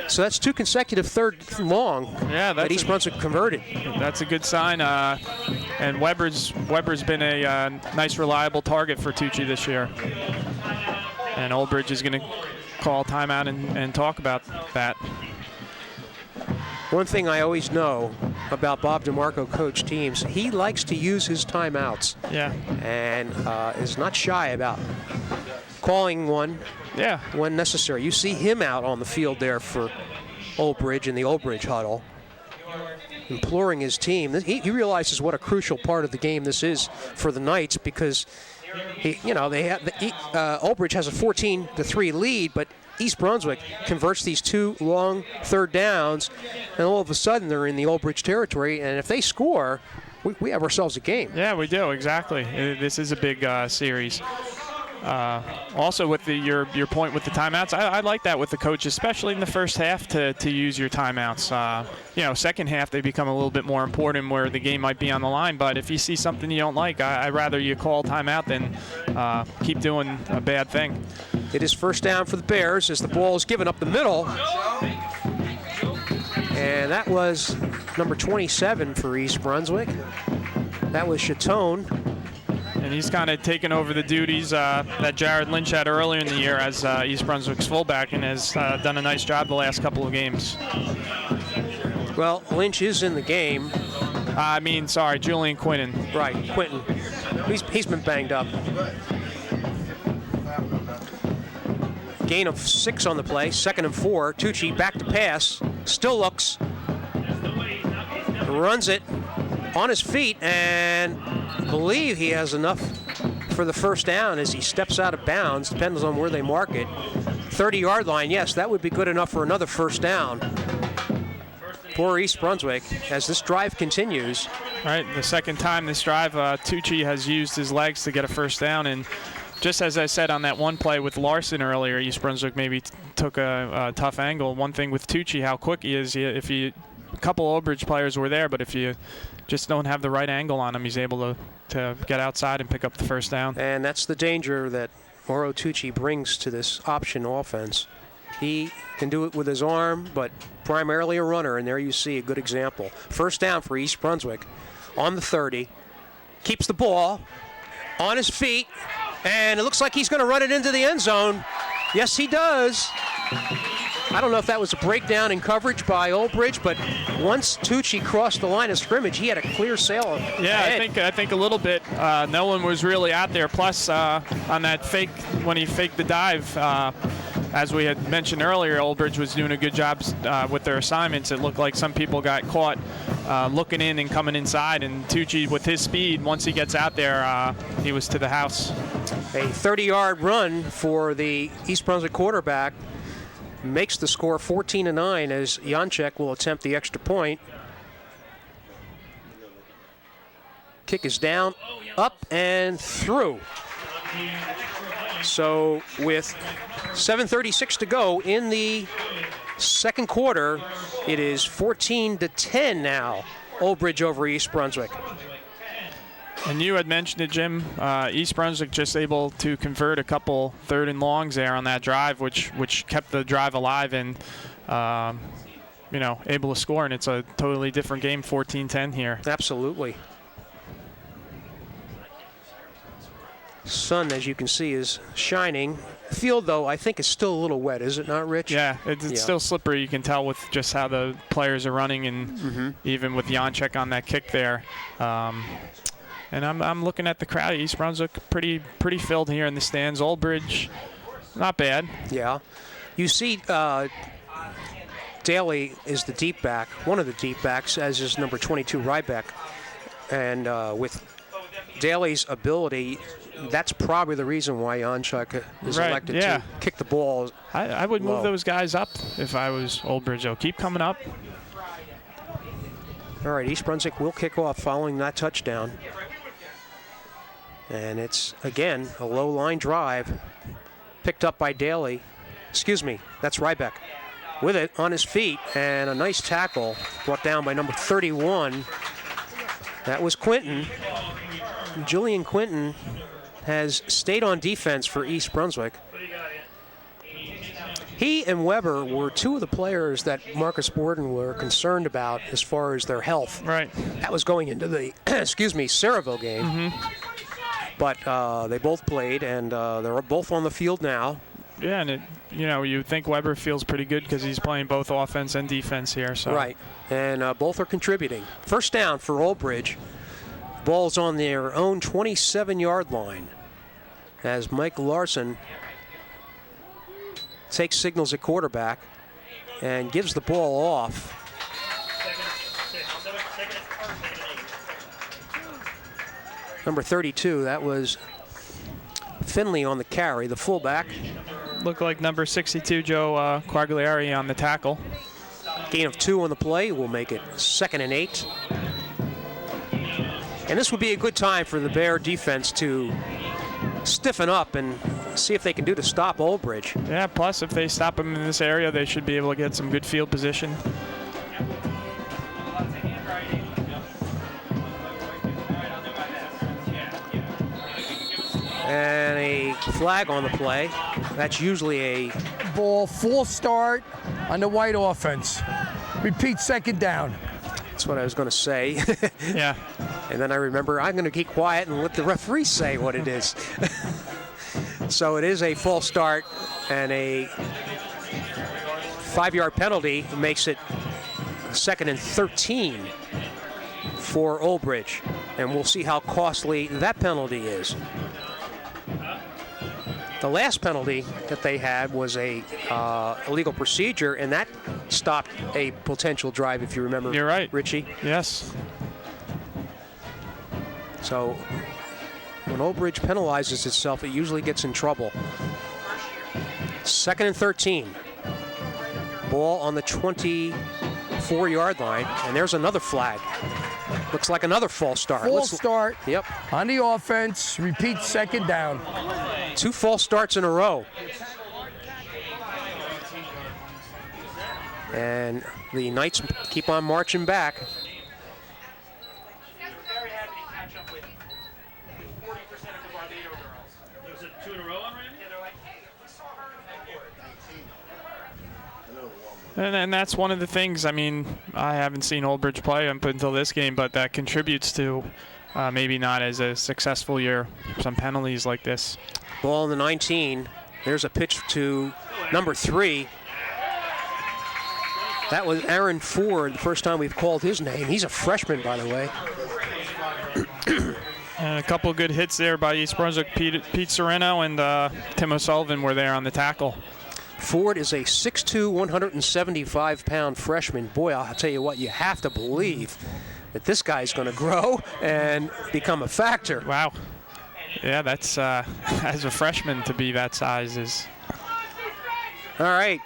So that's 2 consecutive 3rd and long that East Brunswick converted. That's a good sign. And Weber's been a nice, reliable target for Tucci this year. And Old Bridge is going to call timeout and talk about that. One thing I always know about Bob DeMarco coach teams, he likes to use his timeouts. Yeah. And is not shy about calling one when necessary. You see him out on the field there for Old Bridge in the Old Bridge huddle, imploring his team. He realizes what a crucial part of the game this is for the Knights, because Old Bridge has a 14-3 lead, but East Brunswick converts these 2 long third downs, and all of a sudden they're in the Old Bridge territory. And if they score, we have ourselves a game. Yeah, we do, exactly. This is a big series. Also, with your point with the timeouts, I like that with the coach, especially in the first half, to use your timeouts. Second half they become a little bit more important, where the game might be on the line. But if you see something you don't like, I'd rather you call timeout than keep doing a bad thing. It is first down for the Bears as the ball is given up the middle. And that was number 27 for East Brunswick. That was Chatone. And he's kind of taken over the duties that Jared Lynch had earlier in the year as East Brunswick's fullback, and has done a nice job the last couple of games. Well, Lynch is in the game. Julian Quinton. Right, Quinton. He's been banged up. Gain of 6 on the play, 2nd and 4. Tucci back to pass, still looks, runs it on his feet, and I believe he has enough for the first down as he steps out of bounds. Depends on where they mark it. 30-yard line, yes, that would be good enough for another first down for East Brunswick as this drive continues. Right, the second time this drive, Tucci has used his legs to get a first down, and just as I said on that one play with Larson earlier, East Brunswick maybe took a tough angle. One thing with Tucci, how quick he is. A couple Old Bridge players were there, but if you just don't have the right angle on him, he's able to get outside and pick up the first down. And that's the danger that Mauro Tucci brings to this option offense. He can do it with his arm, but primarily a runner, and there you see a good example. First down for East Brunswick on the 30. Keeps the ball on his feet, and it looks like he's going to run it into the end zone. Yes, he does. I don't know if that was a breakdown in coverage by Old Bridge, but once Tucci crossed the line of scrimmage, he had a clear sail. Yeah, I think a little bit. No one was really out there. Plus, on that fake, when he faked the dive, as we had mentioned earlier, Old Bridge was doing a good job with their assignments. It looked like some people got caught looking in and coming inside, and Tucci, with his speed, once he gets out there, he was to the house. A 30-yard run for the East Brunswick quarterback makes the score 14-9 as Janczek will attempt the extra point. Kick is down, up, and through. So with 7:36 to go in the second quarter, it is 14-10 now. Old Bridge over East Brunswick. And you had mentioned it, Jim. East Brunswick just able to convert a couple third and longs there on that drive, which kept the drive alive and able to score. And it's a totally different game, 14-10 here. Absolutely. Sun, as you can see, is shining. Field, though, I think is still a little wet, is it not, Rich? Yeah, it's still slippery. You can tell with just how the players are running, and even with Janczek on that kick there. And I'm looking at the crowd. East Brunswick pretty filled here in the stands. Old Bridge, not bad. Yeah. You see Daly is the deep back, one of the deep backs, as is number 22 Rybeck. And with Daly's ability, that's probably the reason why Janczek is elected to kick the ball. I would move those guys up if I was Old Bridge. They'll keep coming up. All right, East Brunswick will kick off following that touchdown. And it's, again, a low line drive picked up by Daly. Excuse me, that's Rybeck. With it on his feet, and a nice tackle brought down by number 31. That was Quinton. Julian Quinton has stayed on defense for East Brunswick. He and Weber were two of the players that Marcus Borden were concerned about as far as their health. Right. That was going into the, Saraville game. But they both played, and they're both on the field now. Yeah, and you think Weber feels pretty good because he's playing both offense and defense here. So. Right, and both are contributing. First down for Old Bridge. Ball's on their own 27-yard line as Mike Larson takes signals at quarterback. and gives the ball off. Number 32, that was Finley on the carry, the fullback. Looked like number 62, Joe Quagliari, on the tackle. Gain of 2 on the play will make it 2nd and 8. And this would be a good time for the Bear defense to stiffen up and see if they can do to stop Old Bridge. Yeah, plus if they stop them in this area, they should be able to get some good field position. And a flag on the play. That's usually a ball, full start on the white offense. Repeat, 2nd down. That's what I was going to say. Yeah. And then I remember I'm going to keep quiet and let the referee say what it is. So it is a false start, and a 5-yard penalty makes it 2nd and 13 for Old Bridge. And we'll see how costly that penalty is. The last penalty that they had was a illegal procedure, and that stopped a potential drive, if you remember. You're right, Richie. Yes. So when Old Bridge penalizes itself, it usually gets in trouble. 2nd and 13. Ball on the 24-yard line, and there's another flag. Looks like another false start. False start. Yep. On the offense. Repeat, 2nd down. 2 false starts in a row. And the Knights keep on marching back. Very happy to catch up with 40% of the Barbados girls. Was it 2 in a row already? Yeah, they're like, hey, we saw her in the board. And that's one of the things, I mean, I haven't seen Old Bridge play up until this game, but that contributes to maybe not as a successful year, some penalties like this. Ball on the 19. There's a pitch to number 3. That was Aaron Ford, the first time we've called his name. He's a freshman, by the way. And a couple of good hits there by East Brunswick. Pete Sereno and Tim O'Sullivan were there on the tackle. Ford is a 6'2", 175-pound freshman. Boy, I'll tell you what, you have to believe that this guy's going to grow and become a factor. Wow. Yeah, that's, as a freshman to be that size is... All right.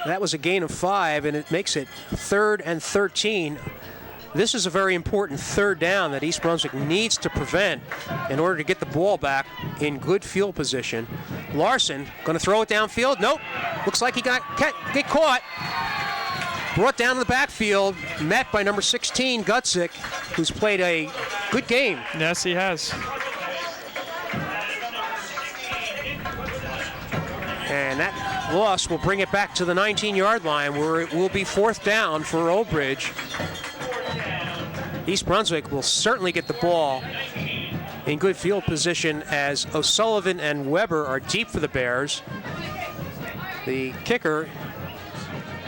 That was a gain of 5, and it makes it 3rd and 13. This is a very important 3rd down that East Brunswick needs to prevent in order to get the ball back in good field position. Larson going to throw it downfield. Nope. Looks like he get caught. Brought down to the backfield, met by number 16, Gutzik, who's played a good game. Yes, he has. And that loss will bring it back to the 19-yard line, where it will be 4th down for Old Bridge. East Brunswick will certainly get the ball in good field position as O'Sullivan and Weber are deep for the Bears. The kicker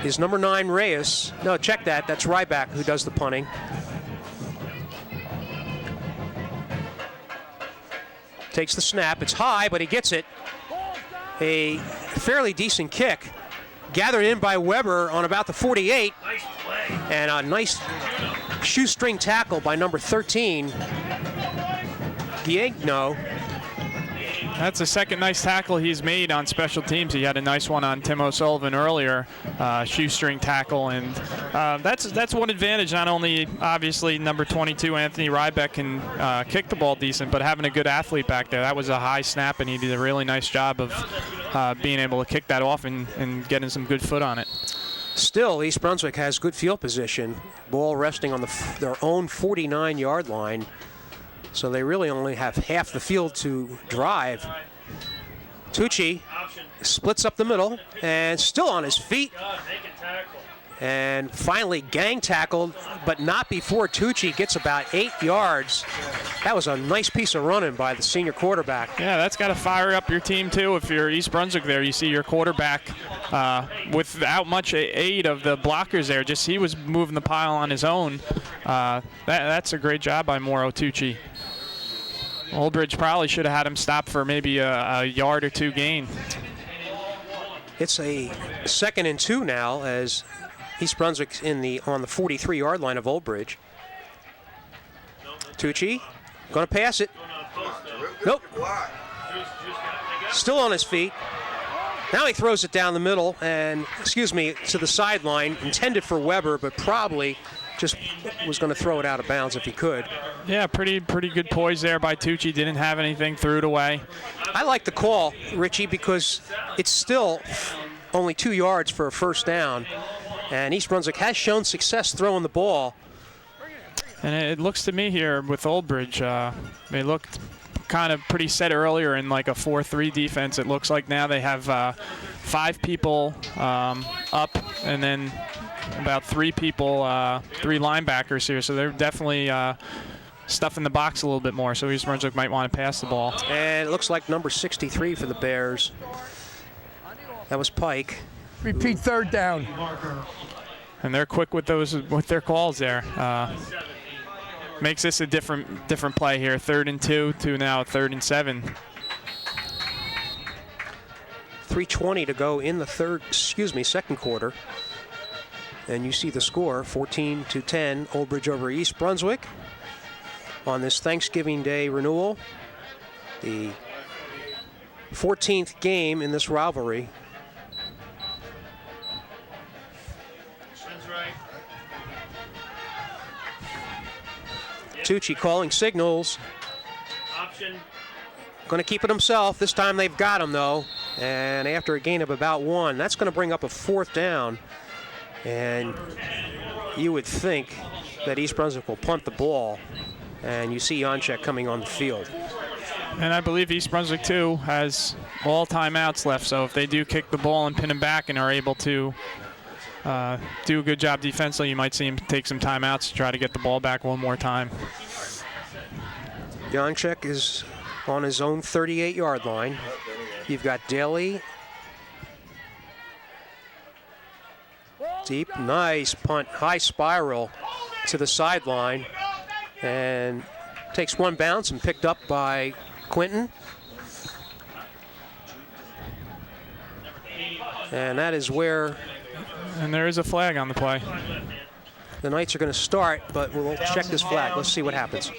is number 9, Reyes. No, check that. That's Ryback who does the punting. Takes the snap. It's high, but he gets it. A fairly decent kick. Gathered in by Weber on about the 48. Nice play. And a nice shoestring tackle by number 13, Giegno. That's the second nice tackle he's made on special teams. He had a nice one on Tim O'Sullivan earlier, shoestring tackle, and that's one advantage. Not only obviously number 22 Anthony Rybeck can kick the ball decent, but having a good athlete back there. That was a high snap, and he did a really nice job of being able to kick that off and getting some good foot on it. Still, East Brunswick has good field position. Ball resting on their own 49-yard line. So they really only have half the field to drive. Tucci splits up the middle and still on his feet. And finally gang tackled, but not before Tucci gets about 8 yards. That was a nice piece of running by the senior quarterback. Yeah, that's got to fire up your team too. If you're East Brunswick there, you see your quarterback without much aid of the blockers there. Just he was moving the pile on his own. That's a great job by Mauro Tucci. Old Bridge probably should have had him stop for maybe a yard or two gain. It's a 2nd and 2 now as East Brunswick's on the 43-yard line of Old Bridge. Tucci going to pass it. Nope. Still on his feet. Now he throws it down the middle and, to the sideline, intended for Weber, but probably just was going to throw it out of bounds if he could. Yeah, pretty good poise there by Tucci. Didn't have anything, threw it away. I like the call, Richie, because it's still only 2 yards for a first down, and East Brunswick has shown success throwing the ball. And it looks to me here with Old Bridge, they looked kind of pretty set earlier in like a 4-3 defense. It looks like now they have 5 people up and then about 3 people, 3 linebackers here. So they're definitely stuffing the box a little bit more. So East Brunswick might want to pass the ball. And it looks like number 63 for the Bears. That was Pike. Repeat 3rd down. And they're quick with their calls there. Makes this a different play here. 3rd and 2 to now 3rd and 7. 3:20 to go in the second quarter. And you see the score, 14-10, Old Bridge over East Brunswick on this Thanksgiving Day renewal. The 14th game in this rivalry. Tucci calling signals. Option. Going to keep it himself. This time they've got him, though. And after a gain of about 1, that's going to bring up a 4th down. And you would think that East Brunswick will punt the ball. And you see Janczek coming on the field. And I believe East Brunswick, too, has all timeouts left. So if they do kick the ball and pin him back and are able to do a good job defensively, you might see him take some timeouts to try to get the ball back one more time. Janczek is on his own 38-yard line. You've got Daly. Deep, nice punt, high spiral to the sideline. And takes one bounce and picked up by Quinton. And that is where... And there is a flag on the play. The Knights are going to start, but we'll check this flag. Let's see what happens.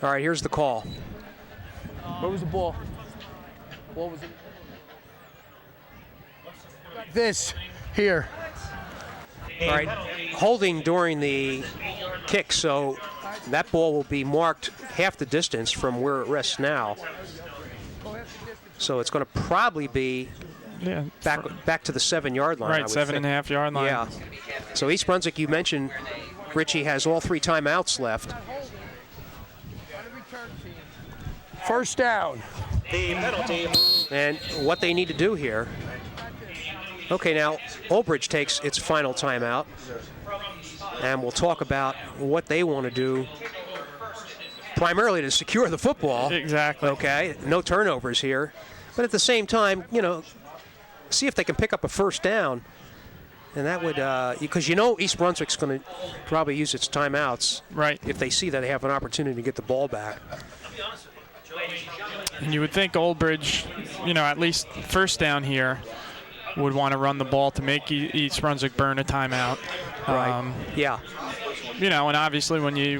All right, here's the call. Where was the ball? What was it? This here. All right, holding during the kick, so that ball will be marked half the distance from where it rests now. So it's going to probably be back to the 7-yard line. Right, 7.5 yard line. Yeah. So East Brunswick, you mentioned, Richie, has all 3 timeouts left. First down. And what they need to do here. Okay, now Old Bridge takes its final timeout. And we'll talk about what they want to do primarily to secure the football. Exactly. Okay, no turnovers here. But at the same time, see if they can pick up a first down. And that would, because East Brunswick's going to probably use its timeouts. Right. If they see that they have an opportunity to get the ball back. And you would think Old Bridge, at least first down here, would want to run the ball to make East Brunswick burn a timeout. Right. Yeah. And obviously when you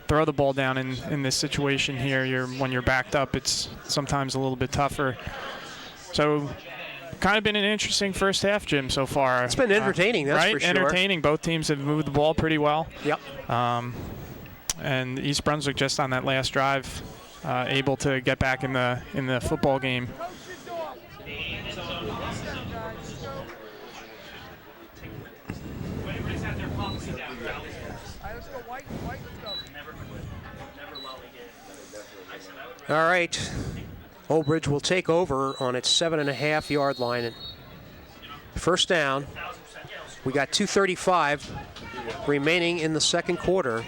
throw the ball down in this situation here, when you're backed up, it's sometimes a little bit tougher. So kind of been an interesting first half, Jim, so far. It's been entertaining, that's right? for sure. Entertaining. Both teams have moved the ball pretty well. Yep. And East Brunswick just on that last drive, able to get back in the football game. All right. Old Bridge will take over on its 7.5 yard line. First down. We got 2:35 remaining in the second quarter.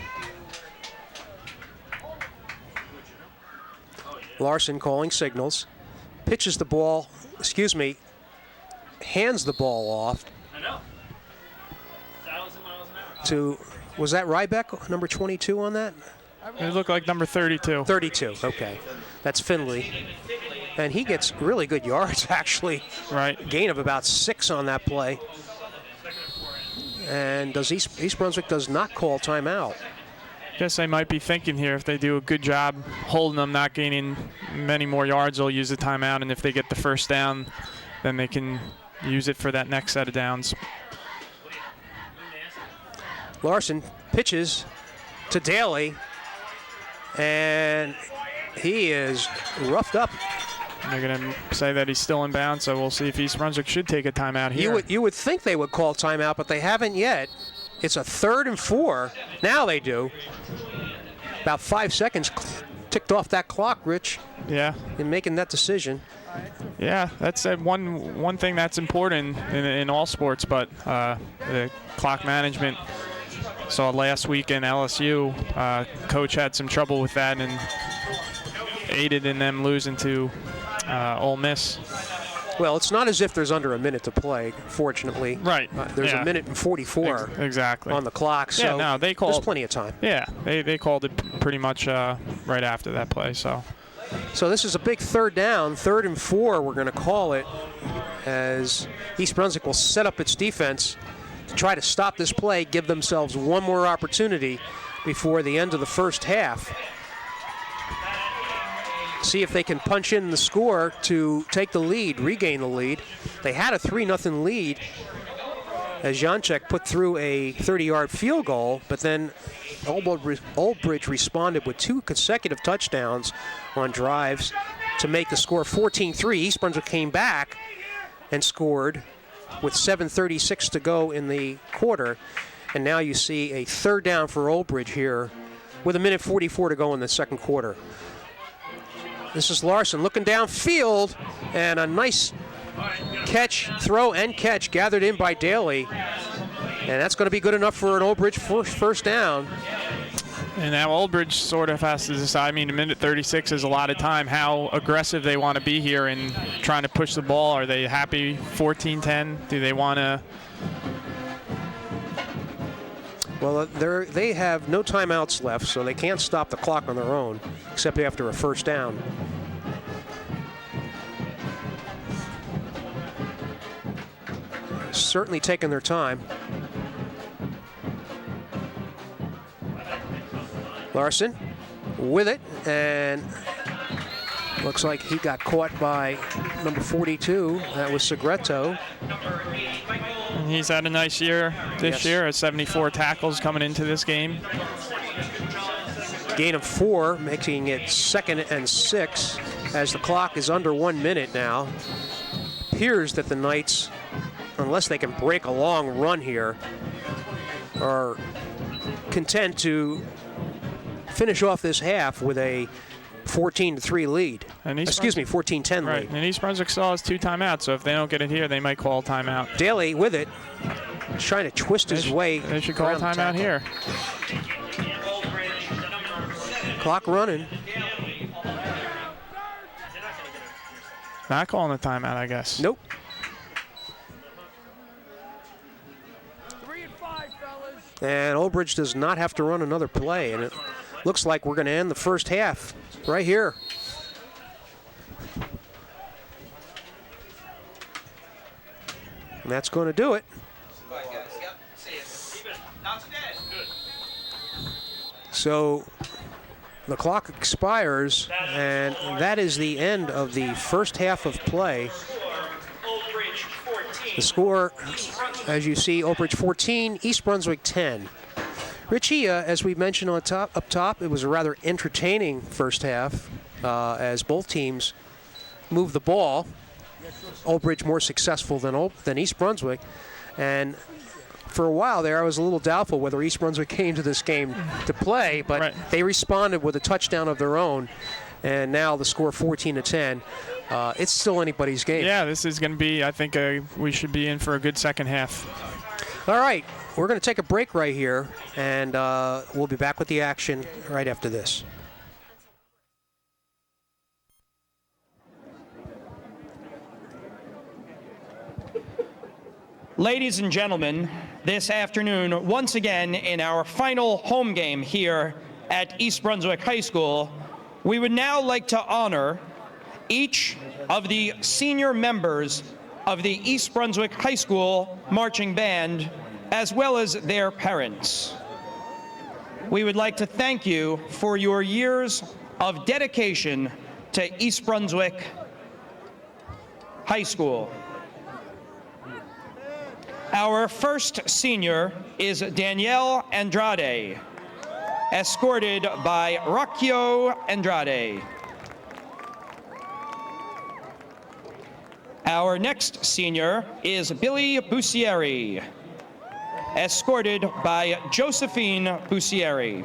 Larson calling signals. Pitches the ball, hands the ball off to Was that Rybeck, number 22 on that? It looked like number 32. 32, okay. That's Finley. And he gets really good yards, actually. Right. Gain of about 6 on that play. And does East Brunswick does not call timeout. Guess they might be thinking here, if they do a good job holding them, not gaining many more yards, they'll use the timeout. And if they get the first down, then they can use it for that next set of downs. Larson pitches to Daly, and he is roughed up. They're going to say that he's still in bounds, so we'll see if East Brunswick should take a timeout here. You would think they would call timeout, but they haven't yet. It's a 3rd and 4. Now they do. About 5 seconds ticked off that clock, Rich. Yeah. In making that decision. Yeah, that's one thing that's important in all sports, but the clock management. Saw last week in LSU, coach had some trouble with that and aided in them losing to Ole Miss. Well, it's not as if there's under a minute to play, fortunately. Right. There's a minute and 44 exactly on the clock, so yeah, no, they called, there's plenty of time. Yeah, they called it pretty much right after that play. So this is a big 3rd down, 3rd and 4 we're going to call it, as East Brunswick will set up its defense to try to stop this play, give themselves one more opportunity before the end of the first half. See if they can punch in the score to take the lead, regain the lead. They had a 3-0 lead as Janczek put through a 30-yard field goal, but then Old Bridge responded with 2 consecutive touchdowns on drives to make the score 14-3. East Brunswick came back and scored with 7:36 to go in the quarter. And now you see a 3rd down for Old Bridge here with 1:44 to go in the second quarter. This is Larson looking downfield, and a nice throw and catch gathered in by Daly. And that's going to be good enough for an Old Bridge first down. And now Old Bridge sort of has to decide. I mean, 1:36 is a lot of time. How aggressive they want to be here in trying to push the ball. Are they happy 14-10? Do they want to? Well, they have no timeouts left, so they can't stop the clock on their own, except after a first down. Certainly taking their time. Larson with it, and looks like he got caught by number 42. That was Segreto. And he's had a nice year this year at 74 tackles coming into this game. Gain of 4, making it 2nd and 6 as the clock is under 1 minute now. Appears that the Knights, unless they can break a long run here, are content to finish off this half with a 14-3 lead. Excuse me, 14-10 right. lead. And East Brunswick still has 2 timeouts, so if they don't get it here, they might call timeout. Daly with it, trying to twist his way. They should call timeout here. Clock running. Not calling a timeout, I guess. Nope. 3 and 5, fellas. And Old Bridge does not have to run another play, and it looks like we're going to end the first half right here. And that's going to do it. So the clock expires, and that is the end of the first half of play. The score, as you see, Old Bridge 14, East Brunswick 10. Richie, as we mentioned up top, it was a rather entertaining first half as both teams moved the ball. Old Bridge more successful than East Brunswick. And for a while there, I was a little doubtful whether East Brunswick came to this game to play, but they responded with a touchdown of their own. And now the score 14-10. It's still anybody's game. Yeah, this is going to be, I think, we should be in for a good second half. All right, we're going to take a break right here, and we'll be back with the action right after this. Ladies and gentlemen, this afternoon once again in our final home game here at East Brunswick High School, we would now like to honor each of the senior members of the East Brunswick High School Marching Band, as well as their parents. We would like to thank you for your years of dedication to East Brunswick High School. Our first senior is Danielle Andrade, escorted by Rocchio Andrade. Our next senior is Billy Bussieri, escorted by Josephine Bussieri.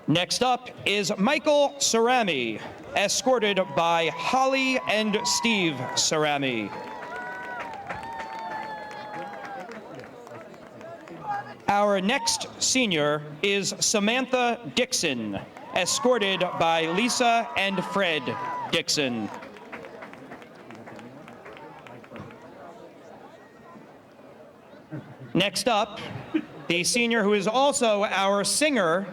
Next up is Michael Cerami, escorted by Holly and Steve Cerami. Our next senior is Samantha Dixon, escorted by Lisa and Fred Dixon. Next up, the senior who is also our singer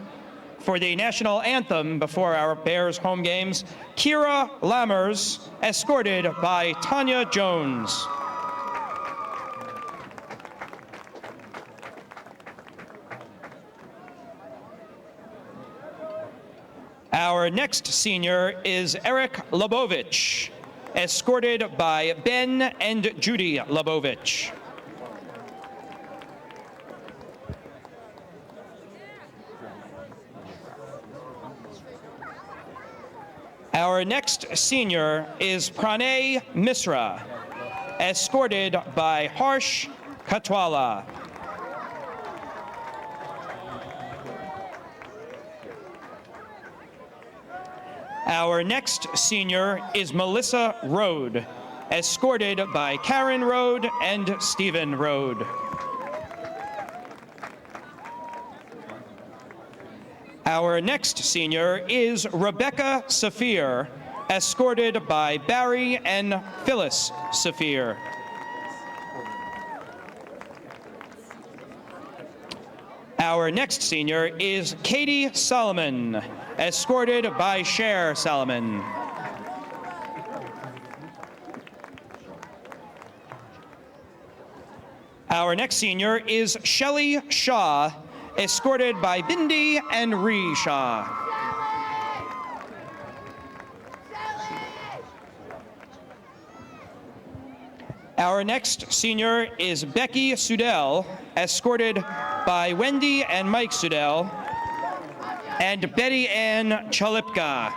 for the national anthem before our Bears home games, Kira Lammers, escorted by Tanya Jones. Our next senior is Eric Labovich, escorted by Ben and Judy Labovich. Our next senior is Pranay Misra, escorted by Harsh Katwala. Our next senior is Melissa Rode, escorted by Karen Rode and Stephen Rode. Our next senior is Rebecca Saphir, escorted by Barry and Phyllis Saphir. Our next senior is Katie Solomon, escorted by Cher Solomon. Our next senior is Shelley Shaw, escorted by Bindi and Ree Shaw. Our next senior is Becky Sudell, escorted by Wendy and Mike Sudell, and Betty Ann Chalipka.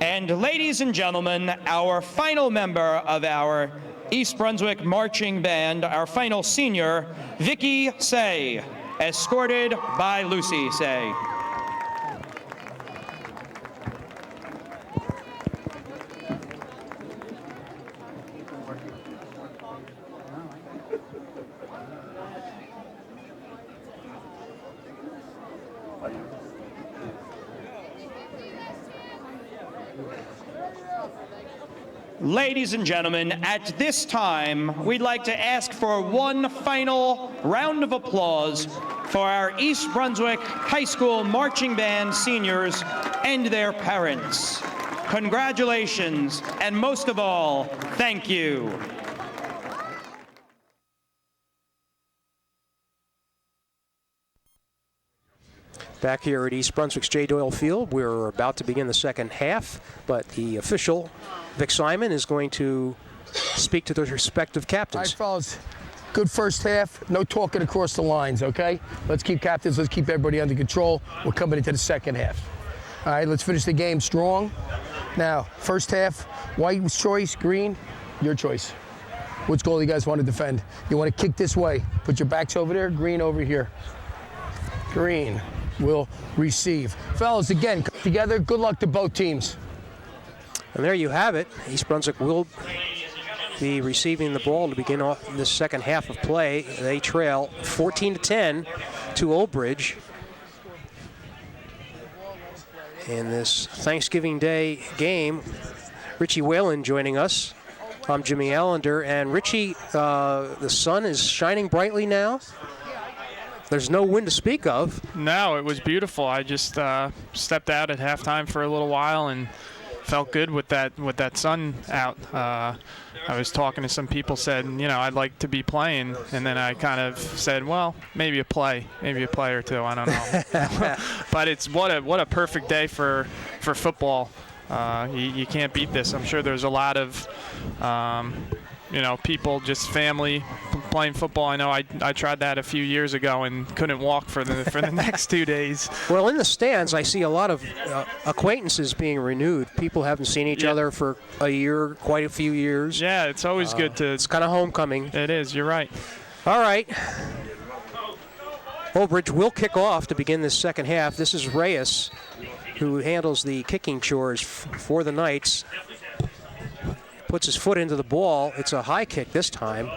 And ladies and gentlemen, our final member of our East Brunswick Marching Band, our final senior, Vicky Say, escorted by Lucy Say. Ladies and gentlemen, at this time, we'd like to ask for one final round of applause for our East Brunswick High School Marching Band seniors and their parents. Congratulations, and most of all, thank you. Back here at East Brunswick's J. Doyle Field, we're about to begin the second half, but the official, Vic Simon, is going to speak to the respective captains. All right, fellas, good first half. No talking across the lines, okay? Let's keep captains, let's keep everybody under control. We're coming into the second half. All right, let's finish the game strong. Now, first half, white's choice, green, your choice. Which goal you guys want to defend? You want to kick this way. Put your backs over there, green over here. Green will receive. Fellas, again, come together. Good luck to both teams. And there you have it. East Brunswick will be receiving the ball to begin off this second half of play. They trail 14-10 to Old Bridge. in this Thanksgiving Day game. Richie Whalen joining us. I'm Jimmy Allinder, and Richie, the sun is shining brightly now. There's no wind to speak of. No, it was beautiful. I just stepped out at halftime for a little while and felt good with that sun out. I was talking to some people, said, I'd like to be playing, and then I kind of said, well, maybe a play or two. I don't know. But it's what a perfect day for football. You can't beat this. I'm sure there's a lot of people, just family playing football. I know I tried that a few years ago and couldn't walk for the next 2 days. Well, in the stands, I see a lot of acquaintances being renewed. People haven't seen each other for a year, quite a few years. Yeah, it's always good to. It's kind of homecoming. It is. You're right. All right. Old Bridge will kick off to begin this second half. This is Reyes, who handles the kicking chores for the Knights. Puts his foot into the ball. It's a high kick this time.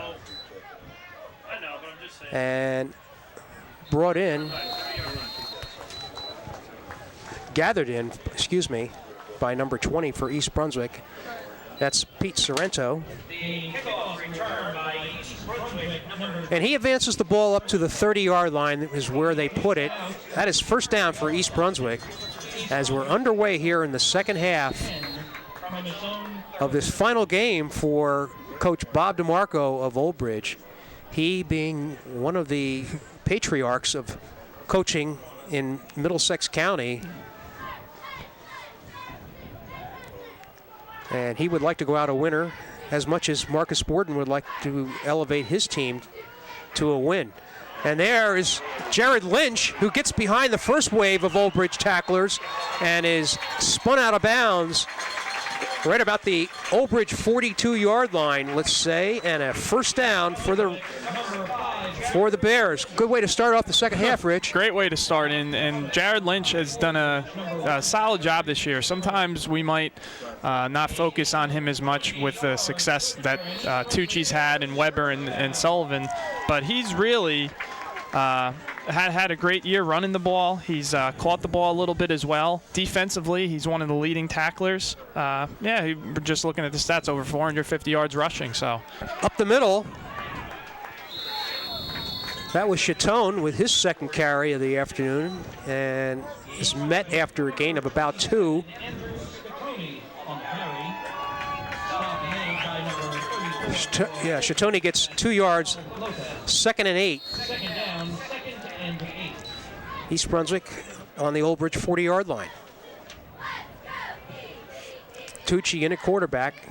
And gathered in, by number 20 for East Brunswick. That's Pete Sorrento. And he advances the ball up to the 30-yard line is where they put it. That is first down for East Brunswick as we're underway here in the second half of this final game for Coach Bob DeMarco of Old Bridge. He being one of the patriarchs of coaching in Middlesex County. And he would like to go out a winner as much as Marcus Borden would like to elevate his team to a win. And there is Jared Lynch, who gets behind the first wave of Old Bridge tacklers and is spun out of bounds right about the Old Bridge 42-yard line, let's say, and a first down for the Bears. Good way to start off the second half, Rich. Great way to start, and Jared Lynch has done a solid job this year. Sometimes we might not focus on him as much with the success that Tucci's had and Weber and Sullivan, but he's really had a great year running the ball. He's caught the ball a little bit as well. Defensively, he's one of the leading tacklers. We're just looking at the stats, over 450 yards rushing. So up the middle. That was Chatone with his second carry of the afternoon, and is met after a gain of about 2. Chatone gets 2 yards, 2nd and 8. East Brunswick on the Old Bridge 40-yard line. Tucci in at quarterback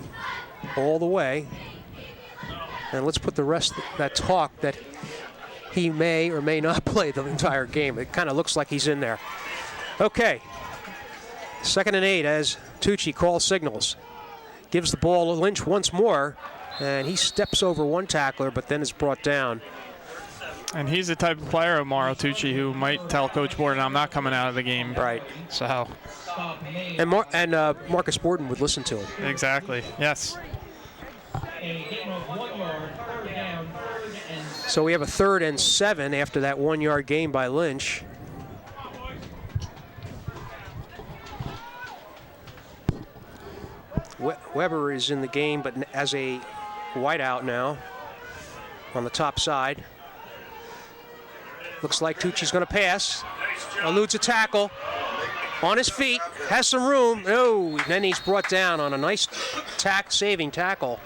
all the way. And let's put the rest of that talk that he may or may not play the entire game. It kind of looks like he's in there. Okay. 2nd and 8 as Tucci calls signals. Gives the ball to Lynch once more. And he steps over one tackler, but then is brought down. And he's the type of player, Omar Tucci, who might tell Coach Borden, I'm not coming out of the game. Right. So. And Marcus Borden would listen to him. Exactly. Yes. So we have a 3rd and 7 after that 1-yard gain by Lynch. Weber is in the game, but as a wideout now on the top side. Looks like Tucci's going to pass. Eludes a tackle. On his feet. Has some room. Oh, then he's brought down on a nice saving tackle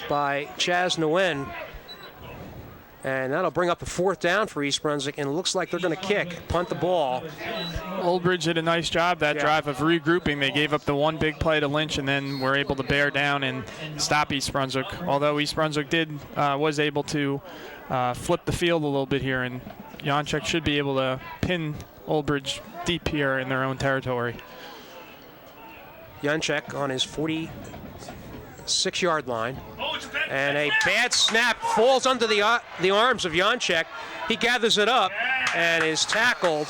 by Chaz Nguyen. And that'll bring up a 4th down for East Brunswick, and it looks like they're going to punt the ball. Old Bridge did a nice job that drive of regrouping. They gave up the one big play to Lynch, and then were able to bear down and stop East Brunswick. Although East Brunswick was able to flip the field a little bit here, and Janczek should be able to pin Old Bridge deep here in their own territory. Janczek on his 46-yard line. And a bad snap falls under the arms of Janczek. He gathers it up and is tackled.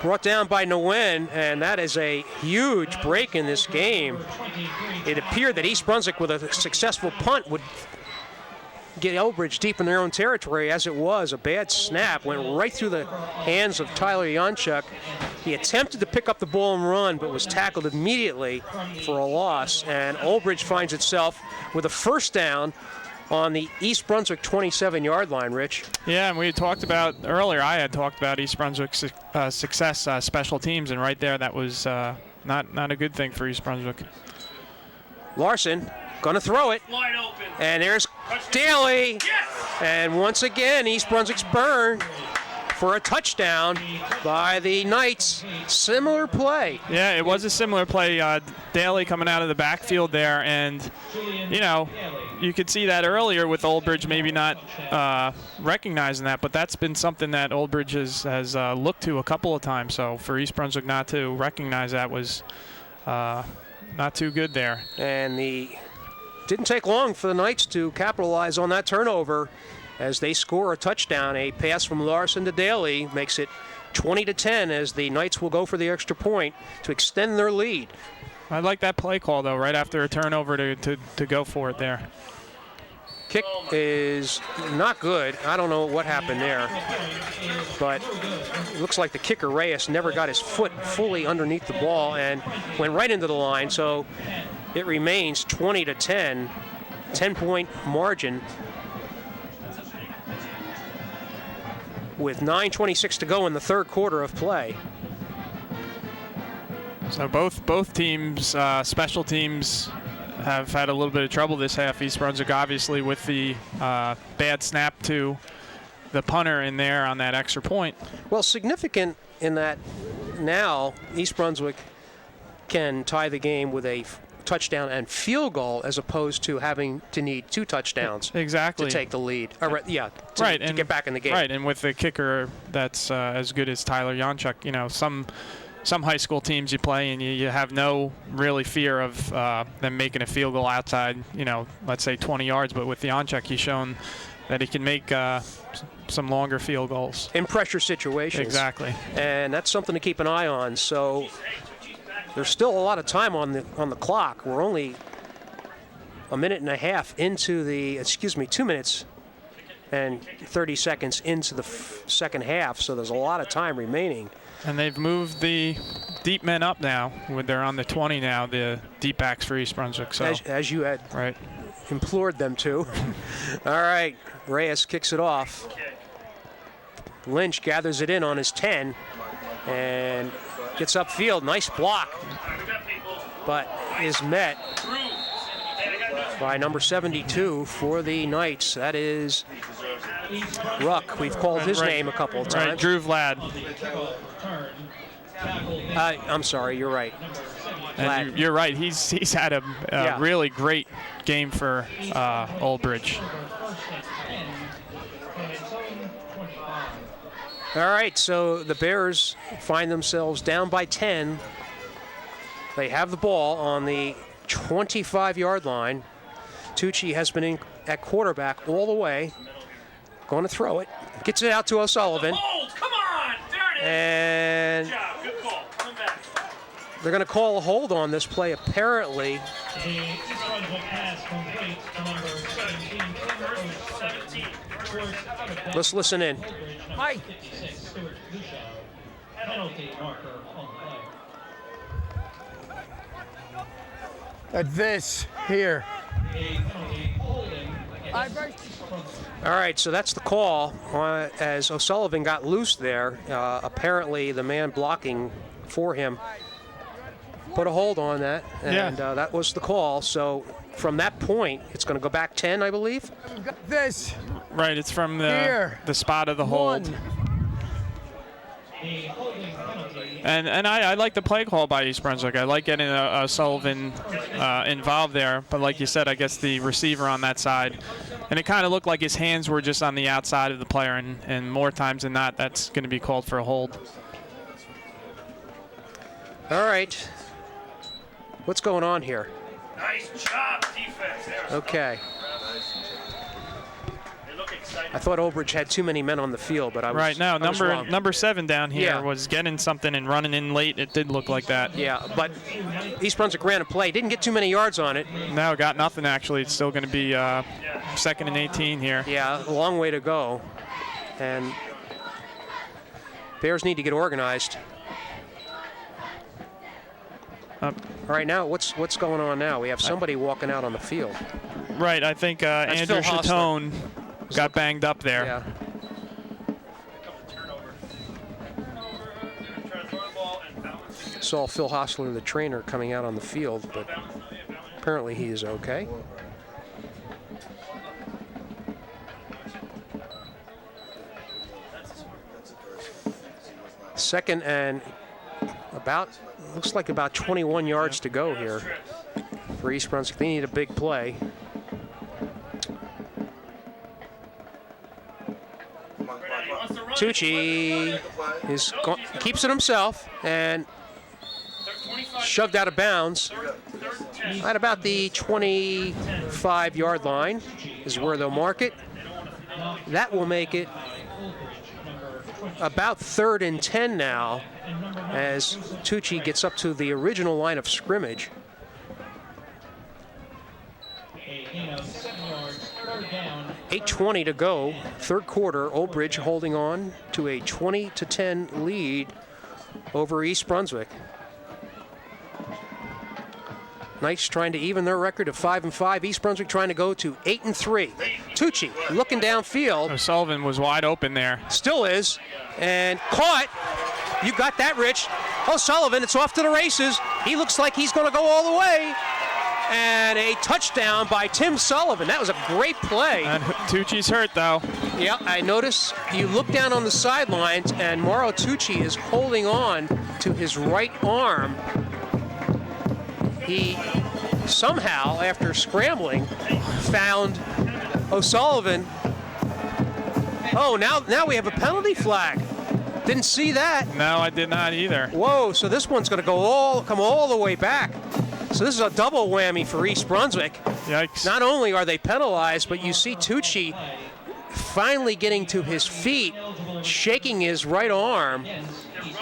Brought down by Nguyen, and that is a huge break in this game. It appeared that East Brunswick, with a successful punt, would get Old Bridge deep in their own territory. As it was, a bad snap went right through the hands of Tyler Janchuk. He attempted to pick up the ball and run, but was tackled immediately for a loss. And Old Bridge finds itself with a first down on the East Brunswick 27-yard line, Rich. Yeah, and we had talked about earlier, I had talked about East Brunswick's success special teams, and right there that was not a good thing for East Brunswick. Larson going to throw it. Wide open. And there's Daly. Yes! And once again, East Brunswick's burned for a touchdown by the Knights. Similar play. Yeah, it was a similar play. Daly coming out of the backfield there, and, you know, you could see that earlier with Old Bridge maybe not recognizing that, but that's been something that Old Bridge has looked to a couple of times. So for East Brunswick not to recognize that was not too good there. And didn't take long for the Knights to capitalize on that turnover as they score a touchdown. A pass from Larson to Daly makes it 20-10 as the Knights will go for the extra point to extend their lead. I like that play call, though, right after a turnover to go for it there. Kick is not good. I don't know what happened there, but it looks like the kicker, Reyes, never got his foot fully underneath the ball and went right into the line, so it remains 20-10, 10-point margin with 9:26 to go in the third quarter of play. So both teams, special teams, have had a little bit of trouble this half. East Brunswick obviously with the bad snap to the punter in there on that extra point. Well, significant in that now East Brunswick can tie the game with a touchdown and field goal as opposed to having to need two touchdowns exactly to take the lead. To get back in the game. Right, and with the kicker that's as good as Tyler Janchuk, you know, some high school teams you play and you have no really fear of them making a field goal outside, you know, let's say 20 yards, but with Janchuk he's shown that he can make some longer field goals. In pressure situations. Exactly. And that's something to keep an eye on. So there's still a lot of time on the clock. We're only a minute and a half into 2 minutes and 30 seconds into the second half, so there's a lot of time remaining. And they've moved the deep men up now. They're on the 20 now, the deep backs for East Brunswick. So as you had right. implored them to. All right, Reyes kicks it off. Lynch gathers it in on his 10 and gets upfield. Nice block, but is met by number 72 for the Knights. That is Ruck. We've called his name a couple of times. Right, Drew Vlad. I'm sorry, you're right. And you're right. He's had a really great game for Old Bridge. All right, so the Bears find themselves down by 10. They have the ball on the 25-yard line. Tucci has been in at quarterback all the way. Going to throw it. Gets it out to O'Sullivan. Hold! Come on! There it is! And Good job. Good call. Come back. they're going to call a hold on this play, apparently. Let's listen in. Mike. At this here. All right, so that's the call as O'Sullivan got loose there. Apparently, the man blocking for him put a hold on that, and that was the call. So from that point, it's going to go back 10, I believe. This. Right, it's from the spot of the hold. One. And I like the play call by East Brunswick. I like getting Sullivan involved there. But like you said, I guess the receiver on that side. And it kind of looked like his hands were just on the outside of the player. And more times than not, that's going to be called for a hold. All right. What's going on here? Nice job, defense. There. Okay. They look excited. I thought Old Bridge had too many men on the field, but I was right now. I was wrong. Number 7 down here Yeah. was getting something and running in late. It did look like that. Yeah, but East Brunswick ran a play. Didn't get too many yards on it. No, got nothing actually. It's still going to be 2nd and 18 here. Yeah, a long way to go. And Bears need to get organized. All right, now what's going on now? We have somebody walking out on the field. Right, I think Andrew Phil Chatone got banged up there. Yeah. Saw Phil Hostler, the trainer, coming out on the field, but apparently he is okay. Second and looks like about 21 yards to go here for East Brunswick. They need a big play. Tucci keeps it himself and shoved out of bounds at about the 25-yard line is where they'll mark it. That will make it about 3rd and 10 now as Tucci gets up to the original line of scrimmage. $8:20 to go, 3rd quarter. Old Bridge holding on to a 20-10 lead over East Brunswick. Knights trying to even their record of 5-5. East Brunswick trying to go to 8-3. Tucci looking downfield. O'Sullivan was wide open there. Still is. And caught. You got that, Rich. O'Sullivan, it's off to the races. He looks like he's going to go all the way. And a touchdown by Tim Sullivan. That was a great play. And Tucci's hurt, though. Yeah, I notice you look down on the sidelines, and Mauro Tucci is holding on to his right arm. He somehow, after scrambling, found O'Sullivan. Oh, now we have a penalty flag. Didn't see that. No, I did not either. Whoa, so this one's going to come all the way back. So this is a double whammy for East Brunswick. Yikes. Not only are they penalized, but you see Tucci finally getting to his feet, shaking his right arm.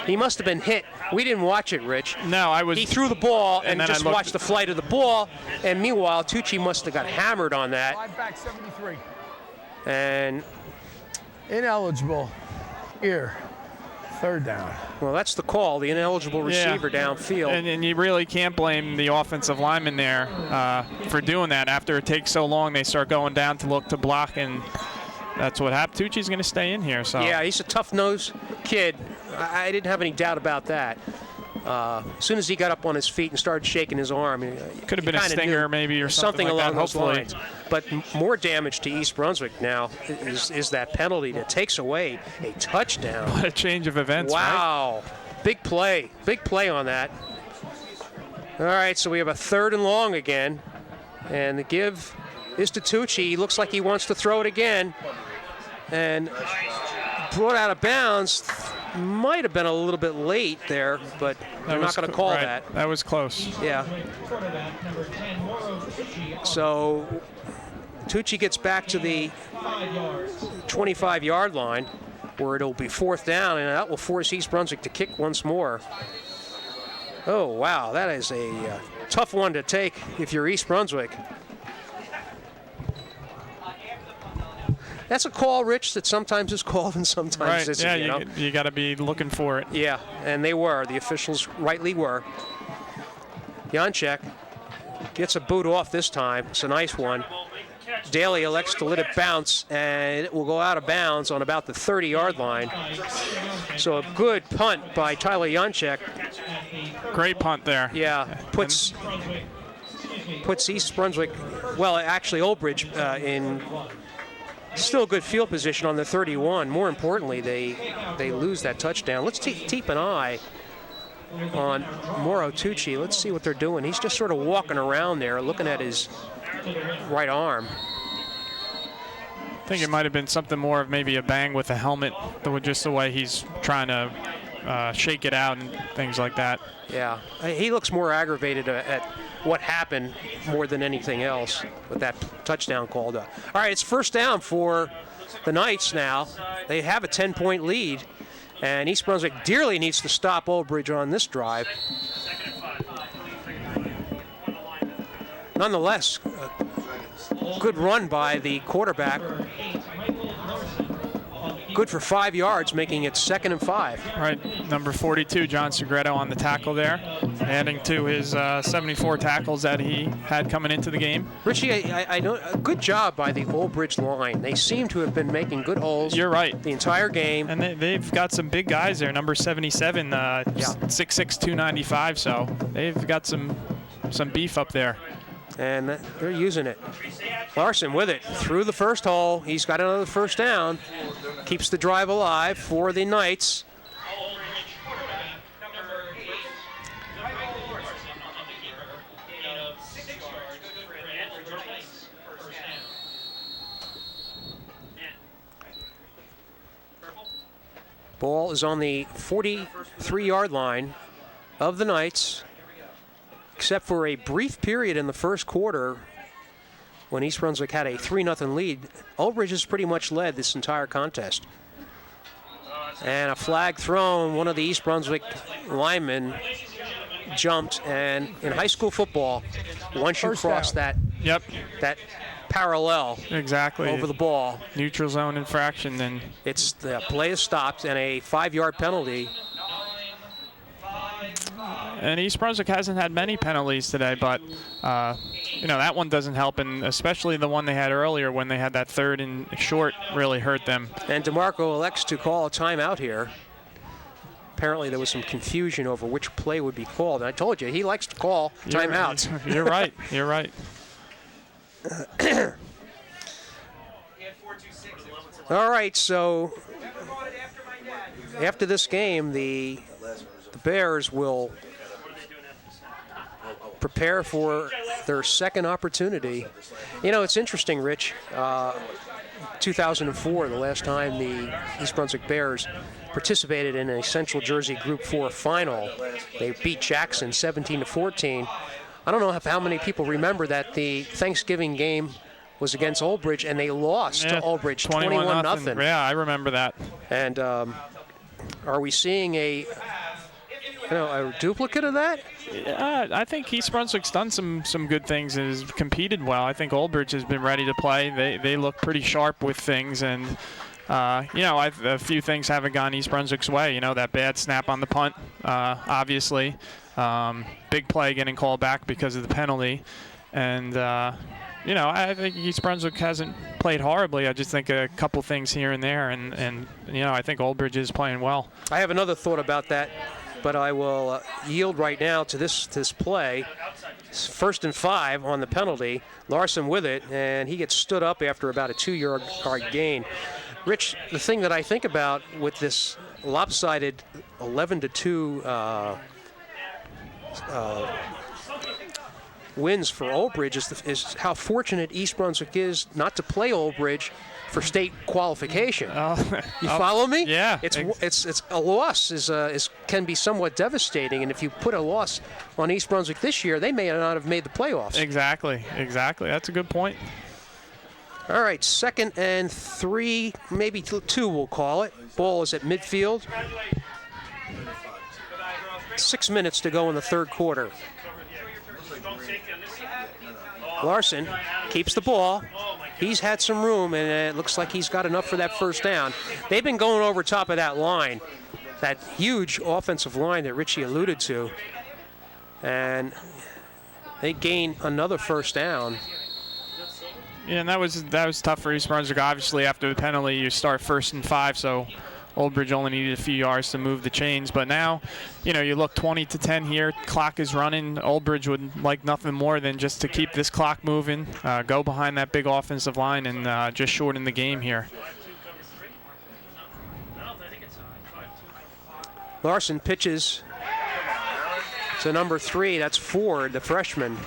He must have been hit. We didn't watch it, Rich. No, I was. He threw the ball and then just watched the flight of the ball. And meanwhile, Tucci must have got hammered on that. 5 back, 73. And Ineligible. Here. 3rd down. well, that's the call. The ineligible receiver downfield. And you really can't blame the offensive lineman there for doing that. After it takes so long, they start going down to look to block, and that's what happened. Tucci's going to stay in here. So Yeah, he's a tough-nosed kid. I didn't have any doubt about that. As soon as he got up on his feet and started shaking his arm, could have been a stinger maybe or something like along that, those hopefully. lines. But more damage to East Brunswick now is that penalty that takes away a touchdown. What a change of events, right? Wow. Big play on that. All right, so we have a 3rd and long again. And the give is to Tucci. He looks like he wants to throw it again. And brought out of bounds. Might have been a little bit late there, but they're not going to call that. That was close. Yeah. So Tucci gets back to the 25-yard line where it'll be 4th down, and that will force East Brunswick to kick once more. Oh, wow, that is a tough one to take if you're East Brunswick. That's a call, Rich, that sometimes is called and sometimes isn't. Yeah, you got to be looking for it. Yeah, and they were. The officials rightly were. Janczek gets a boot off this time. It's a nice one. Daly elects to let it bounce, and it will go out of bounds on about the 30-yard line. So a good punt by Tyler Janczek. Great punt there. Yeah, puts East Brunswick, well, actually Old Bridge in still good field position on the 31. More importantly, they lose that touchdown. Let's keep an eye on Mauro Tucci. Let's see what they're doing. He's just sort of walking around there, looking at his right arm. I think it might have been something more of maybe a bang with a helmet, just the way he's trying to shake it out and things like that. Yeah, he looks more aggravated at what happened more than anything else with that touchdown called up. All right, it's first down for the Knights now. They have a 10-point lead, and East Brunswick dearly needs to stop Old Bridge on this drive. Nonetheless, a good run by the quarterback. Good for 5 yards, making it 2nd and 5. Right, number 42, John Segreto on the tackle there, adding to his 74 tackles that he had coming into the game. Richie, I know, a good job by the Old Bridge line. They seem to have been making good holes. You're right. The entire game. And they've got some big guys there. Number 77, 6'6", 295. So they've got some beef up there. And they're using it. Larson with it through the first hole. He's got another first down. Keeps the drive alive for the Knights. Ball is on the 43-yard line of the Knights. Except for a brief period in the first quarter when East Brunswick had a 3-0 lead, Old Bridge has pretty much led this entire contest. And a flag thrown, one of the East Brunswick linemen jumped, and in high school football, once you cross that parallel exactly over the ball, neutral zone infraction, then it's the play is stopped and a 5-yard penalty. And East Brunswick hasn't had many penalties today, but that one doesn't help, and especially the one they had earlier when they had that 3rd and short really hurt them. And DeMarco elects to call a timeout here. Apparently there was some confusion over which play would be called. And I told you, he likes to call timeouts. You're right. You're right. All right, so after this game, the Bears will prepare for their second opportunity. You know, it's interesting, Rich. 2004, the last time the East Brunswick Bears participated in a Central Jersey Group 4 final. They beat Jackson 17-14. I don't know how many people remember that the Thanksgiving game was against Old Bridge, and they lost to Old Bridge 21-0. Yeah, I remember that. And are we seeing a duplicate of that? Yeah, I think East Brunswick's done some good things and has competed well. I think Old Bridge has been ready to play. They look pretty sharp with things, and a few things haven't gone East Brunswick's way. That bad snap on the punt, obviously. Big play getting called back because of the penalty. And, I think East Brunswick hasn't played horribly. I just think a couple things here and there, and I think Old Bridge is playing well. I have another thought about that, but I will yield right now to this play. It's 1st and 5 on the penalty. Larson with it, and he gets stood up after about a 2-yard gain. Rich, the thing that I think about with this lopsided 11-2 wins for Old Bridge is how fortunate East Brunswick is not to play Old Bridge for state qualification. You follow me? Yeah. It's a loss can be somewhat devastating, and if you put a loss on East Brunswick this year, they may not have made the playoffs. Exactly. That's a good point. All right, 2nd and 3, maybe 2 we'll call it. Ball is at midfield. 6 minutes to go in the 3rd quarter. Larson keeps the ball. He's had some room, and it looks like he's got enough for that first down. They've been going over top of that line, that huge offensive line that Richie alluded to, and they gain another first down. Yeah, and that was tough for East Brunswick. Obviously, after the penalty, you start 1st and 5, so Old Bridge only needed a few yards to move the chains. But now, you look 20-10 here. Clock is running. Old Bridge would like nothing more than just to keep this clock moving, go behind that big offensive line, and just shorten the game here. Larson pitches to number 3. That's Ford, the freshman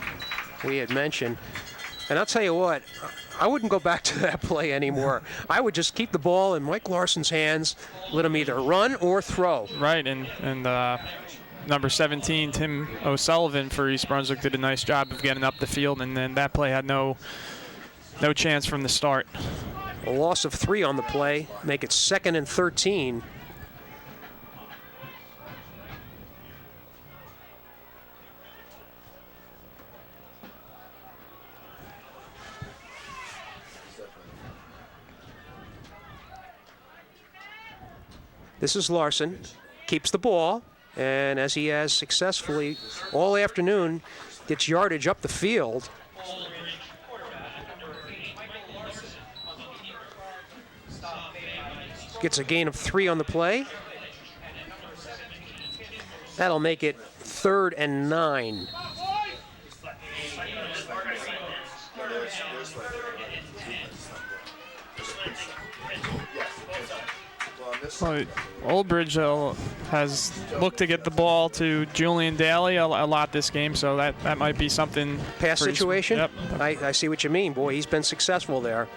we had mentioned. And I'll tell you what, I wouldn't go back to that play anymore. I would just keep the ball in Mike Larson's hands, let him either run or throw. Right, and number 17, Tim O'Sullivan for East Brunswick, did a nice job of getting up the field, and then that play had no chance from the start. A loss of 3 on the play, make it 2nd and 13. This is Larson, keeps the ball, and as he has successfully all afternoon, gets yardage up the field. Gets a gain of 3 on the play. That'll make it 3rd and 9. Well, Old Bridge has looked to get the ball to Julian Daly a lot this game, so that might be something. Pass situation? Yep. I see what you mean. Boy, he's been successful there.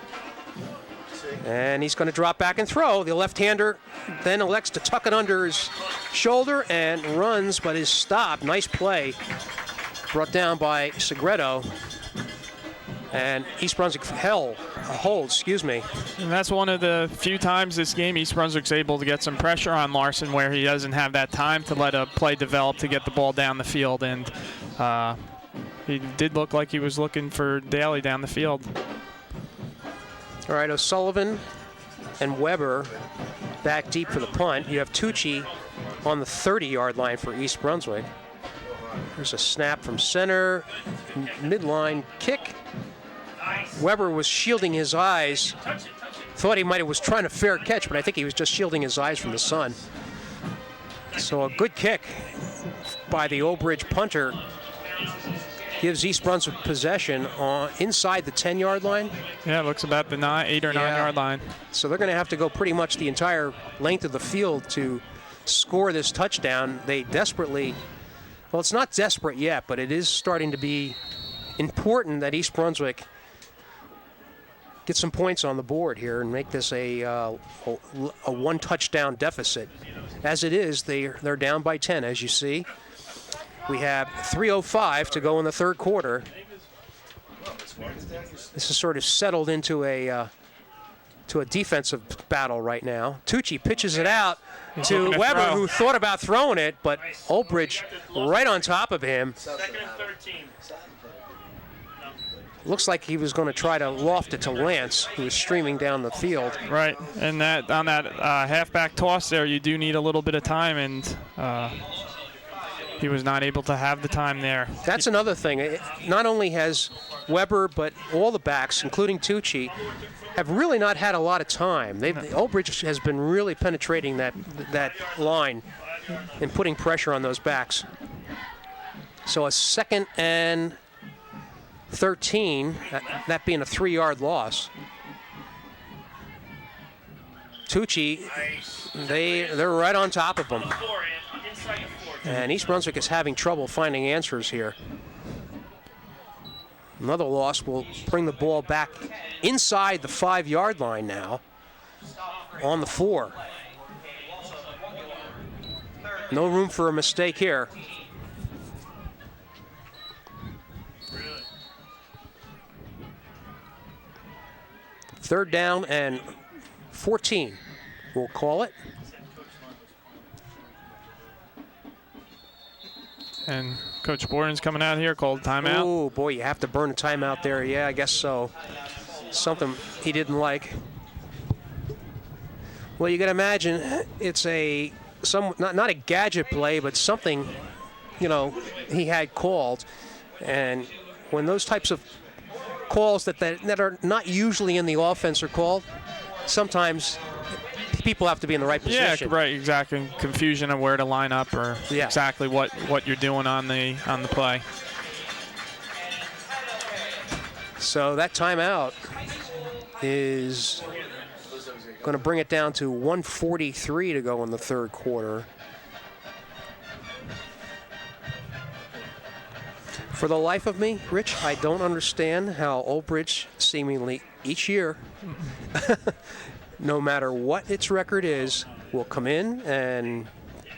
And he's going to drop back and throw. The left-hander then elects to tuck it under his shoulder and runs, but is stopped. Nice play. Brought down by Segredo. And East Brunswick holds, excuse me. And that's one of the few times this game East Brunswick's able to get some pressure on Larson where he doesn't have that time to let a play develop to get the ball down the field. And he did look like he was looking for Daly down the field. All right, O'Sullivan and Weber back deep for the punt. You have Tucci on the 30-yard line for East Brunswick. There's a snap from center, midline kick. Weber was shielding his eyes. Thought he was trying to fair catch, but I think he was just shielding his eyes from the sun. So a good kick by the Old Bridge punter gives East Brunswick possession inside the 10-yard line. Yeah, it looks about the 8 or 9-yard line. So they're going to have to go pretty much the entire length of the field to score this touchdown. They desperately, well, it's not desperate yet, but it is starting to be important that East Brunswick get some points on the board here and make this a one-touchdown deficit. As it is, they're down by 10, as you see. We have 3:05 to go in the third quarter. This is sort of settled into a defensive battle right now. Tucci pitches it out to Weber, who thought about throwing it, but Old Bridge right on top of him. 2nd and 13. Looks like he was going to try to loft it to Lance, who was streaming down the field. Right, and on that halfback toss there, you do need a little bit of time, and he was not able to have the time there. That's another thing. Not only has Weber, but all the backs, including Tucci, have really not had a lot of time. Old Bridge has been really penetrating that line and putting pressure on those backs. So a 2nd and 13, that being a 3-yard loss. Tucci, they're right on top of them. And East Brunswick is having trouble finding answers here. Another loss will bring the ball back inside the 5-yard line now on the 4. No room for a mistake here. Third down and 14, we'll call it. And Coach Borden's coming out here, called timeout. Oh, boy, you have to burn a timeout there. Yeah, I guess so. Something he didn't like. Well, you got to imagine it's not a gadget play, but something, he had called. And when those types of calls that are not usually in the offense are called, sometimes people have to be in the right position. Yeah, right, exactly. Confusion of where to line up or exactly what you're doing on the play. So that timeout is going to bring it down to 1:43 to go in the third quarter. For the life of me, Rich, I don't understand how Old Bridge seemingly each year, no matter what its record is, will come in and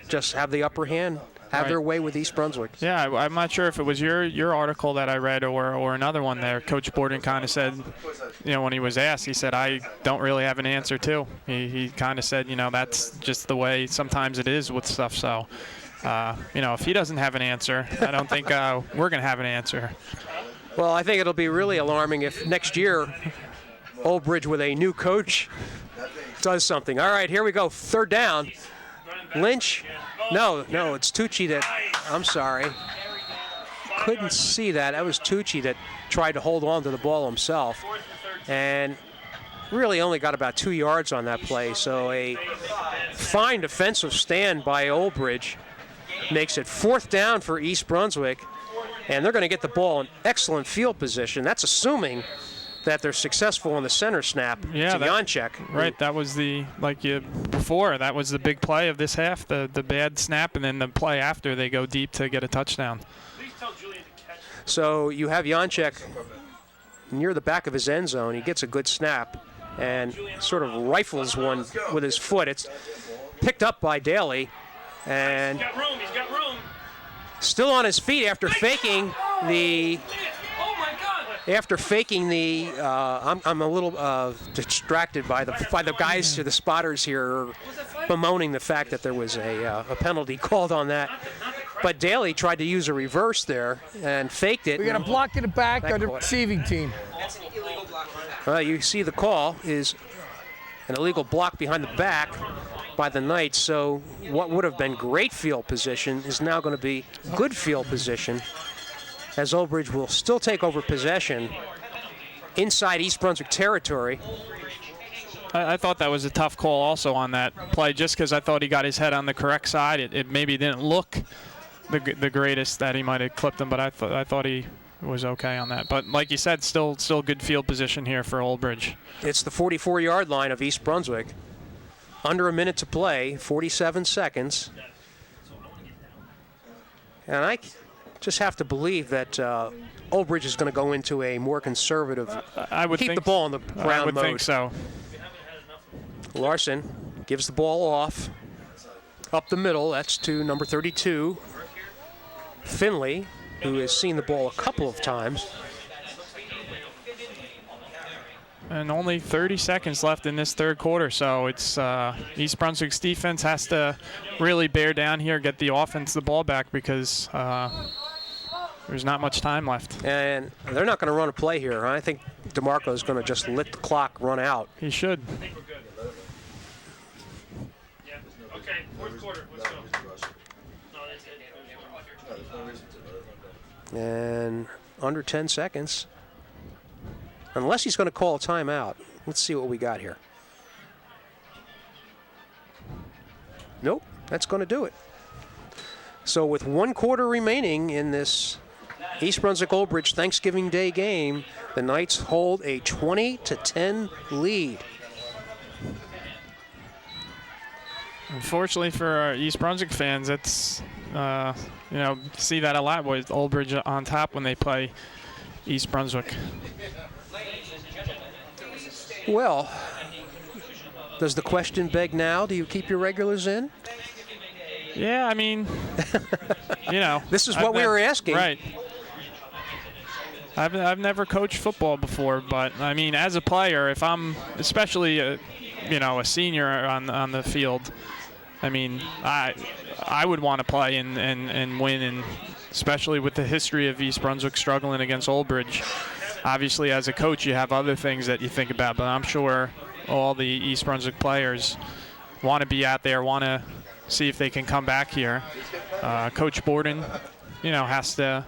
just have the upper hand have their way with East Brunswick. Yeah, I'm not sure if it was your article that I read or another one there. Coach Borden kind of said, when he was asked, he said, I don't really have an answer too. He kind of said, that's just the way sometimes it is with stuff. So, if he doesn't have an answer, I don't think we're going to have an answer. Well, I think it'll be really alarming if next year Old Bridge with a new coach does something. All right, here we go. Third down. Lynch. No, it's Tucci that, I'm sorry. Couldn't see that. That was Tucci that tried to hold on to the ball himself. And really only got about 2 yards on that play. So a fine defensive stand by Old Bridge makes it 4th down for East Brunswick. And they're going to get the ball in excellent field position. That's assuming that they're successful on the center snap to Janczek. Right, that was before. That was the big play of this half, the bad snap, and then the play after they go deep to get a touchdown. So you have Janczek near the back of his end zone. He gets a good snap and sort of rifles one with his foot. It's picked up by Daly. And He's got room. Still on his feet after faking the... I'm a little distracted by the guys here, the spotters here, bemoaning the fact that there was a penalty called on that. But Daly tried to use a reverse there and faked it. We got a block in the back on the receiving team. That's an illegal block from the back. Well, you see the call is an illegal block behind the back by the Knights. So what would have been great field position is now going to be good field position, as Old Bridge will still take over possession inside East Brunswick territory. I thought that was a tough call also on that play, just because I thought he got his head on the correct side. It maybe didn't look the greatest that he might have clipped him, but I thought he was okay on that. But like you said, still good field position here for Old Bridge. It's the 44-yard line of East Brunswick. Under a minute to play, 47 seconds. And I just have to believe that Old Bridge is going to go into a more conservative, keep the ball on the ground I would mode. think so. Larson gives the ball off up the middle. That's to number 32, Finley, who has seen the ball a couple of times. And only 30 seconds left in this third quarter, so it's East Brunswick's defense has to really bear down here, get the offense the ball back, because there's not much time left. And they're not going to run a play here. I think DeMarco is going to just let the clock run out. He should. Okay, fourth quarter. Let's go. And under 10 seconds. Unless he's going to call a timeout. Let's see what we got here. Nope, that's going to do it. So with 1 quarter remaining in this East Brunswick-Old Bridge Thanksgiving Day game, the Knights hold a 20-10 lead. Unfortunately for our East Brunswick fans, it's see that a lot with Old Bridge on top when they play East Brunswick. Well, does the question beg now, do you keep your regulars in? Yeah, I mean, This is what we were asking. Right. I've never coached football before, but I mean, as a player, if I'm especially a senior on the field, I mean, I would want to play and win, and especially with the history of East Brunswick struggling against Old Bridge. Obviously, as a coach, you have other things that you think about, but I'm sure all the East Brunswick players want to be out there, want to see if they can come back here. Coach Borden, has to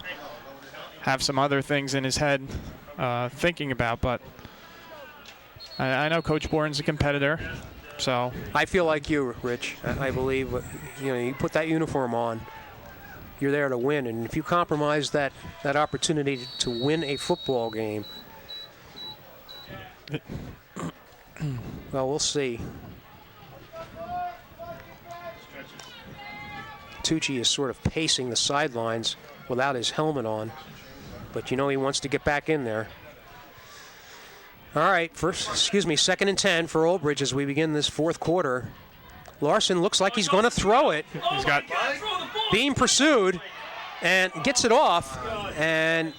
have some other things in his head thinking about, but I know Coach Borden's a competitor, so. I feel like you, Rich. I believe, you put that uniform on, you're there to win, and if you compromise that opportunity to win a football game, well, we'll see. Tucci is sort of pacing the sidelines without his helmet on, but he wants to get back in there. All right, second and 10 for Old Bridge as we begin this fourth quarter. Larson looks like he's going to throw it. He's got. Throw the ball. being pursued and gets it off and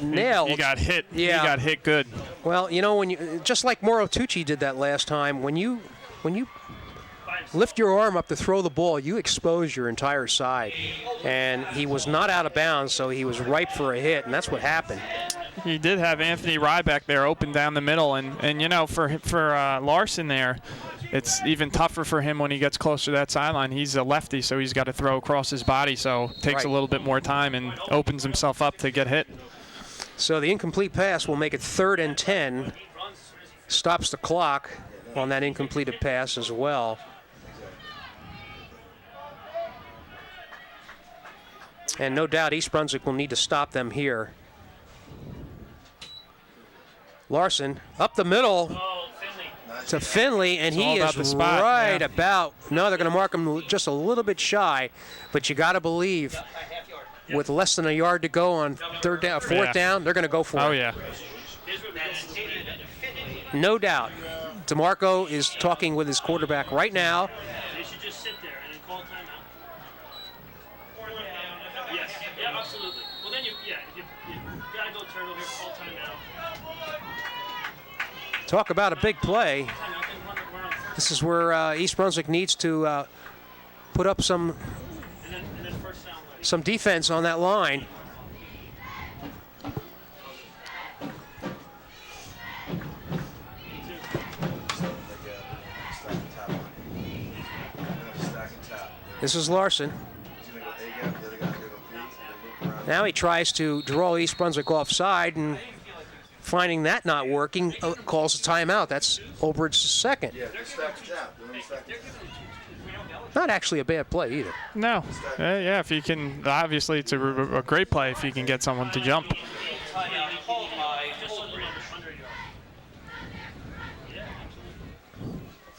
nailed. He got hit. Yeah. He got hit good. Well, you know, when you just like Mauro Tucci did that last time, when you lift your arm up to throw the ball, you expose your entire side. And he was not out of bounds, so he was ripe for a hit, and that's what happened. He did have Anthony Ryback there open down the middle, and you know, for Larson there, it's even tougher for him when he gets closer to that sideline. He's a lefty, so he's got to throw across his body, so it takes a little bit more time and opens himself up to get hit. So the incomplete pass will make it 3rd and 10. Stops the clock on that incompleted pass as well. And no doubt East Brunswick will need to stop them here. Larson up the middle to Finley, and he is right about. No, they're going to mark him just a little bit shy, but you got to believe with less than a yard to go on 3rd down, 4th down, they're going to go for it. Oh, yeah. No doubt. DeMarco is talking with his quarterback right now. They should just sit there and then call timeout. Yes, yeah, absolutely. Well, then you gotta go turtle here, call timeout. Talk about a big play. This is where East Brunswick needs to put up some defense on that line. This is Larson. Now he tries to draw East Brunswick offside, and finding that not working, calls a timeout. That's Old Bridge's second. Not actually a bad play either. No. Yeah, if you can, obviously it's a great play if you can get someone to jump.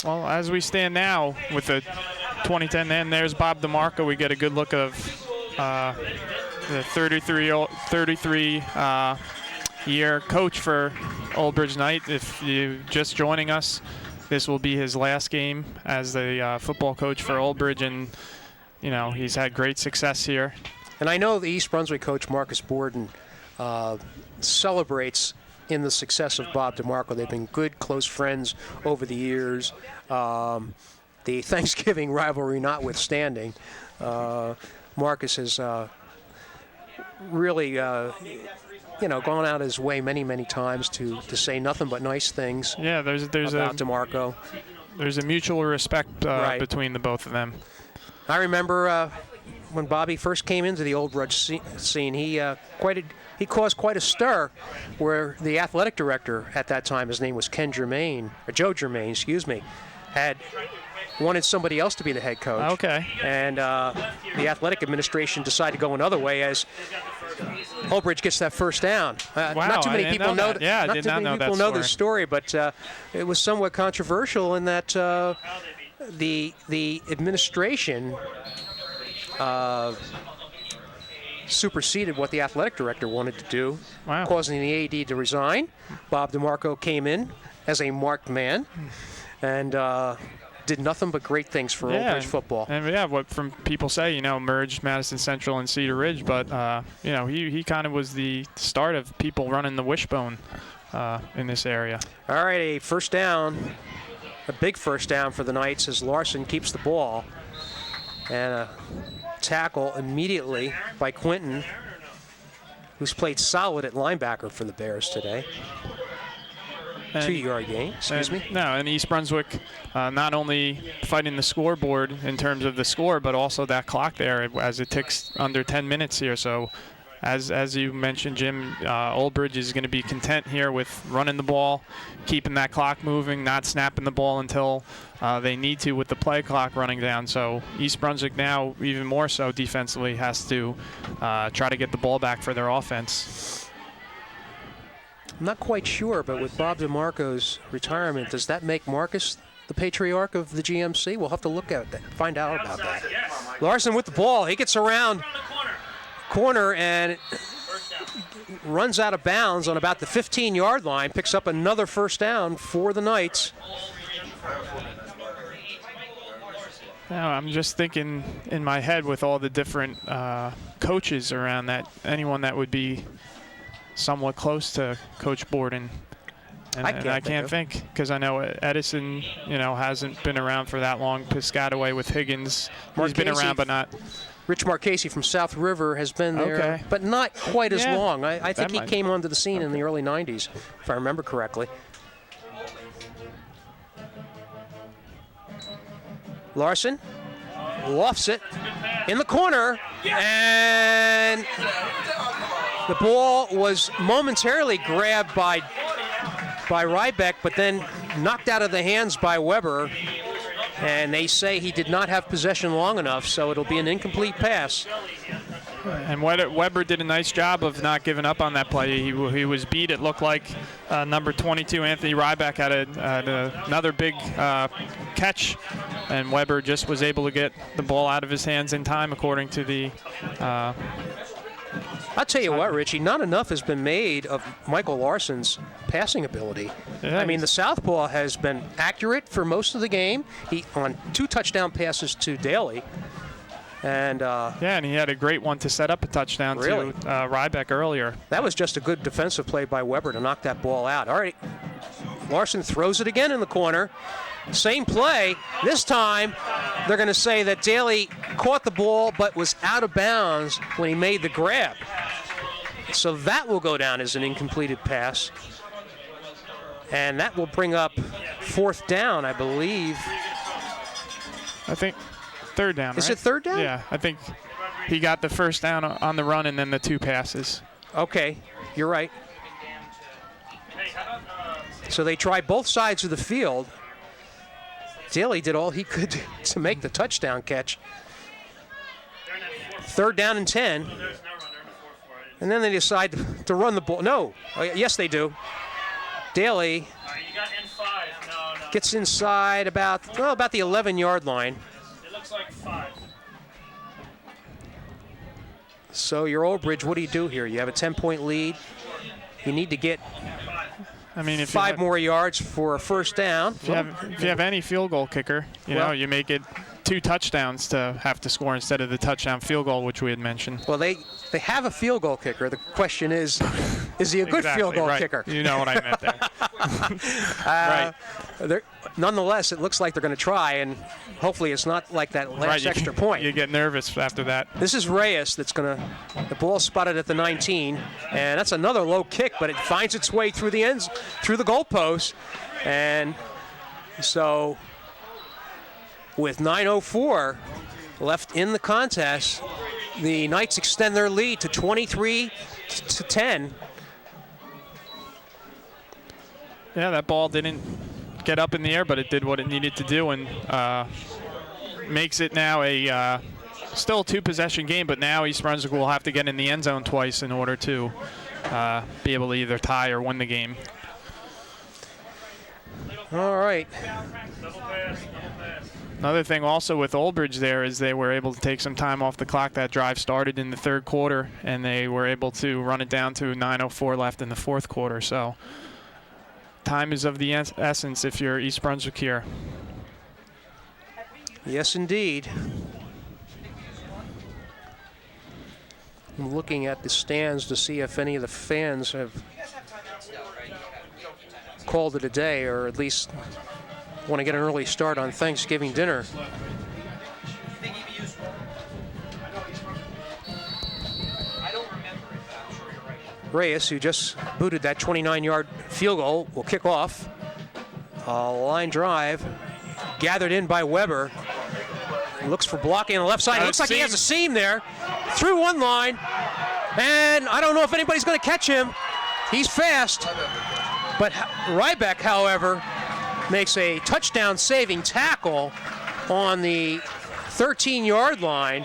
Well, as we stand now with the 2010 end, there's Bob DeMarco. We get a good look of the 33-year coach for Old Bridge Knight. If you're just joining us, this will be his last game as the football coach for Old Bridge, and you know he's had great success here. And I know the East Brunswick coach Marcus Borden celebrates in the success of Bob DeMarco. They've been good, close friends over the years. The Thanksgiving rivalry notwithstanding, Marcus has really, gone out his way many times to say nothing but nice things. Yeah, there's about DeMarco. There's a mutual respect between the both of them. I remember when Bobby first came into the Old Bridge scene, he caused quite a stir where the athletic director at that time, his name was Joe Germain, excuse me, had wanted somebody else to be the head coach. Okay. And the athletic administration decided to go another way as Old Bridge gets that first down. Wow, not too many people know that. Yeah, I not did too not many know people that know this story, but it was somewhat controversial in that the administration superseded what the athletic director wanted to do, causing the AD to resign. Bob DeMarco came in as a marked man and did nothing but great things for Old Bridge football. And what from people say, merged Madison Central and Cedar Ridge, but he kind of was the start of people running the wishbone in this area. All right, a first down, a big first down for the Knights as Larson keeps the ball, and a tackle immediately by Quinton, who's played solid at linebacker for the Bears today. 2-yard gain, excuse me. No, and East Brunswick not only fighting the scoreboard in terms of the score, but also that clock there as it ticks under 10 minutes here. So as you mentioned, Jim, Old Bridge is going to be content here with running the ball, keeping that clock moving, not snapping the ball until they need to with the play clock running down. So East Brunswick now, even more so defensively, has to try to get the ball back for their offense. I'm not quite sure, but with Bob DeMarco's retirement, does that make Marcus the patriarch of the GMC? We'll have to look at that, find out about that. Larson with the ball. He gets around corner and runs out of bounds on about the 15-yard line, picks up another first down for the Knights. Now, I'm just thinking in my head with all the different coaches around that, anyone that would be somewhat close to Coach Borden. And I can't think because I know Edison, hasn't been around for that long. Piscataway with Higgins, he's been around but not. Rich Marchese from South River has been there, but not quite as long. I think he came onto the scene in the early 90s, if I remember correctly. Larson lofts it in the corner, and the ball was momentarily grabbed by Rybeck, but then knocked out of the hands by Weber. And they say he did not have possession long enough, so it'll be an incomplete pass. And Weber did a nice job of not giving up on that play. He was beat. It looked like number 22, Anthony Rybeck, had another big catch, and Weber just was able to get the ball out of his hands in time, according to the I'll tell you what, Richie, not enough has been made of Michael Larson's passing ability. Yeah, I mean, the southpaw has been accurate for most of the game. He on 2 touchdown passes to Daly. And and he had a great one to set up a touchdown to Rybeck earlier. That was just a good defensive play by Weber to knock that ball out. All right, Larson throws it again in the corner. Same play. This time, they're going to say that Daly caught the ball but was out of bounds when he made the grab. So that will go down as an incompleted pass. And that will bring up 4th down, I believe. I think 3rd down, Is right? it 3rd down? Yeah, I think he got the 1st down on the run and then the 2 passes. Okay, you're right. So they try both sides of the field. Daly did all he could to make the touchdown catch. 3rd down and 10. And then they decide to run the ball. No, yes they do. Daly gets inside about the 11-yard line. It looks like 5. So your Old Bridge, what do you do here? You have a 10-point lead. You need to get if 5 more yards for a 1st down. If you have any field goal kicker, you make it 2 touchdowns to have to score instead of the touchdown field goal, which we had mentioned. Well, they have a field goal kicker. The question is he a good field goal kicker? You know what I meant there. Right. Nonetheless, it looks like they're going to try, and hopefully it's not like that last extra point. You get nervous after that. This is Reyes that's going to, the ball spotted at the 19, and that's another low kick, but it finds its way through the goalpost. And so with 9:04 left in the contest, the Knights extend their lead to 23-10. Yeah, that ball didn't get up in the air, but it did what it needed to do, and makes it now a still a 2-possession game, but now East Brunswick will have to get in the end zone twice in order to be able to either tie or win the game. All right. Another thing also with Old Bridge there is they were able to take some time off the clock. That drive started in the 3rd quarter, and they were able to run it down to 9:04 left in the 4th quarter. So time is of the essence if you're East Brunswick here. Yes, indeed. I'm looking at the stands to see if any of the fans have called it a day, or at least want to get an early start on Thanksgiving dinner. Reyes, who just booted that 29-yard field goal, will kick off. A line drive gathered in by Weber. He looks for blocking on the left side. It looks like he has a seam there. Through one line. And I don't know if anybody's going to catch him. He's fast. But Rybeck, however, makes a touchdown-saving tackle on the 13-yard line.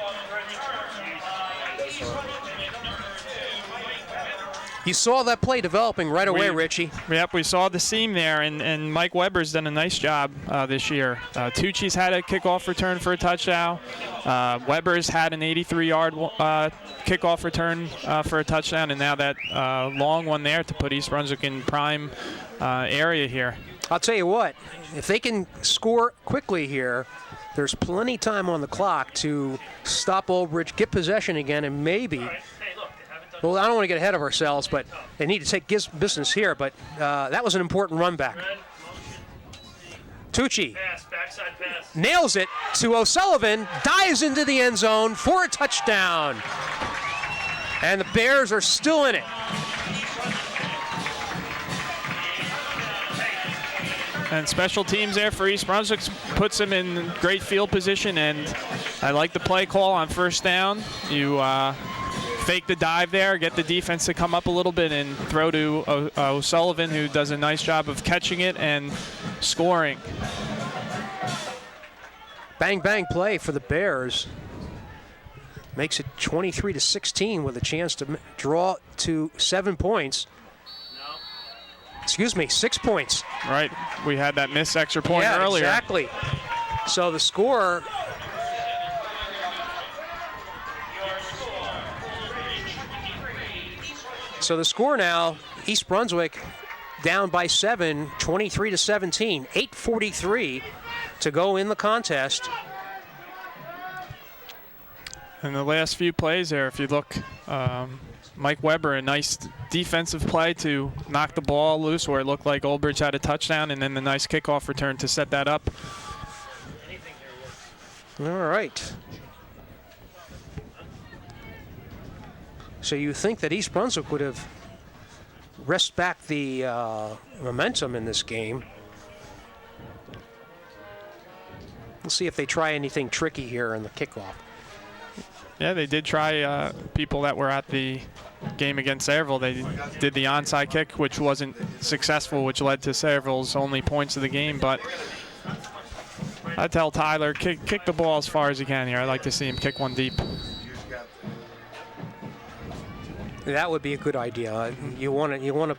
You saw that play developing right away, Richie. Yep, we saw the seam there, and Mike Weber's done a nice job this year. Tucci's had a kickoff return for a touchdown. Weber's had an 83-yard kickoff return for a touchdown, and now that long one there to put East Brunswick in prime area here. I'll tell you what, if they can score quickly here, there's plenty of time on the clock to stop Old Bridge, get possession again, and maybe, Hey, look, they haven't done well, I don't want to get ahead of ourselves, but they need to take business here, but that was an important run back. red. Tucci Pass, backside pass. nails it to O'Sullivan, dives into the end zone for a touchdown. And the Bears are still in it. And special teams there for East Brunswick puts them in great field position, and I like the play call on first down. You fake the dive there, get the defense to come up a little bit and throw to O'Sullivan, who does a nice job of catching it and scoring. Bang, bang play for the Bears. Makes it 23-16 with a chance to draw to 7 points. Excuse me, 6 points. Right, we had that missed extra point earlier. Exactly. So the score. So the score now, East Brunswick down by 7, 23-17, 8:43 to go in the contest. And the last few plays there, if you look, Mike Weber, a nice defensive play to knock the ball loose where it looked like Old Bridge had a touchdown, and then the nice kickoff return to set that up. All right. So you think that East Brunswick would have wrested back the momentum in this game. We'll see if they try anything tricky here in the kickoff. Yeah, they did try people that were at the game against Sayreville. They did the onside kick, which wasn't successful, which led to Sayreville's only points of the game. But I tell Tyler, kick the ball as far as he can here. I'd like to see him kick one deep. That would be a good idea. You want to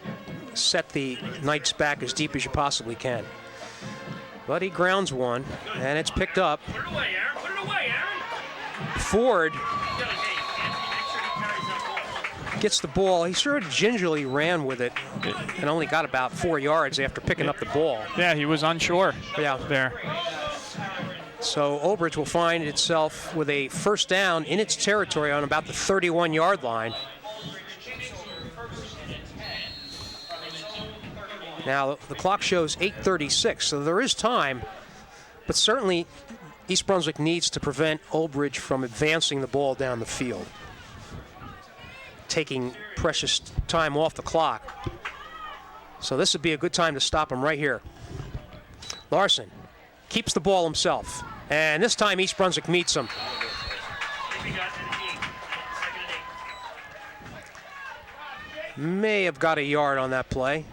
set the Knights back as deep as you possibly can. But he grounds one, and it's picked up. Put it away, Aaron. Put it away, Aaron. Ford Hey, Anthony, make sure he carries that ball. gets the ball. He sort of gingerly ran with it and only got about 4 yards after picking up the ball. Yeah, he was unsure there. So Old Bridge will find itself with a first down in its territory on about the 31-yard line. Now, the clock shows 8:36, so there is time, but certainly East Brunswick needs to prevent Old Bridge from advancing the ball down the field, taking precious time off the clock. So this would be a good time to stop him right here. Larson keeps the ball himself, and this time East Brunswick meets him. We got an 8. Second and 8. May have got a yard on that play.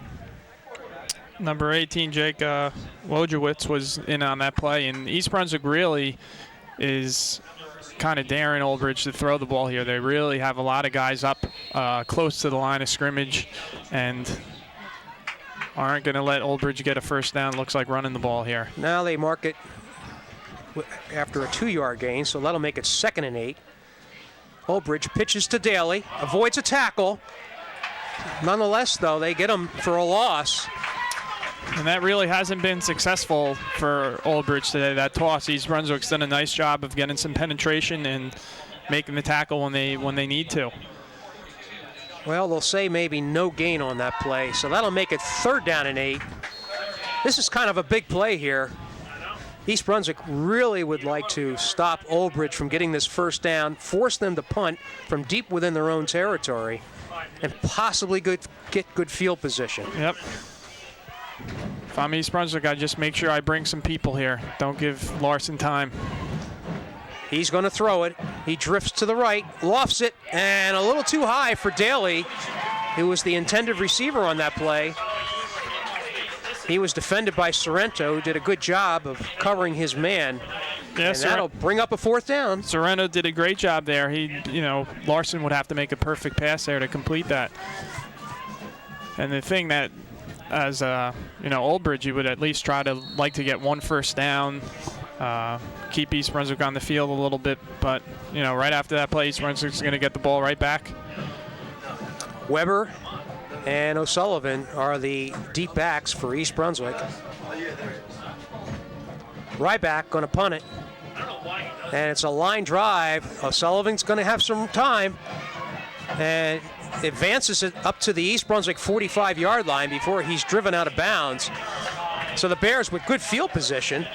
Number 18, Jake Wojciech, was in on that play, and East Brunswick really is kind of daring Old Bridge to throw the ball here. They really have a lot of guys up close to the line of scrimmage and aren't going to let Old Bridge get a first down. Looks like running the ball here. Now they mark it after a 2-yard gain, so that'll make it 2nd and 8. Old Bridge pitches to Daly, avoids a tackle. Nonetheless, though, they get him for a loss. And that really hasn't been successful for Old Bridge today, that toss. East Brunswick's done a nice job of getting some penetration and making the tackle when they need to. Well, they'll say maybe no gain on that play, so that'll make it 3rd down and 8. This is kind of a big play here. East Brunswick really would like to stop Old Bridge from getting this first down, force them to punt from deep within their own territory, and possibly get good field position. Yep. If I'm East Brunswick, I just make sure I bring some people here. Don't give Larson time. He's going to throw it. He drifts to the right, lofts it, and a little too high for Daly, who was the intended receiver on that play. He was defended by Sorrento, who did a good job of covering his man. Yeah, And that'll bring up a 4th down. Sorrento did a great job there. Larson would have to make a perfect pass there to complete that. And the thing that, as Old Bridge, you would at least try to like to get one first down, keep East Brunswick on the field a little bit. But right after that play, East Brunswick's going to get the ball right back. Weber and O'Sullivan are the deep backs for East Brunswick. Ryback going to punt it. And it's a line drive. O'Sullivan's going to have some time. And advances it up to the East Brunswick 45-yard line before he's driven out of bounds. So the Bears with good field position.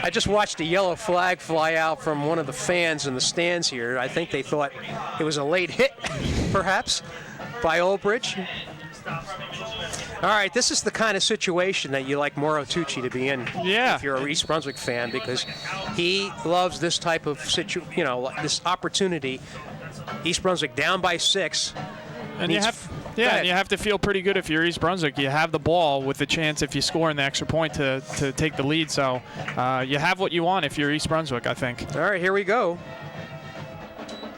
I just watched a yellow flag fly out from one of the fans in the stands here. I think they thought it was a late hit, perhaps, by Old Bridge. All right, this is the kind of situation that you like Mauro Tucci to be in if you're an East Brunswick fan, because he loves this type of this opportunity. East Brunswick down by 6. And you have to feel pretty good if you're East Brunswick. You have the ball with the chance, if you score in the extra point, to take the lead. So you have what you want if you're East Brunswick, I think. All right, here we go.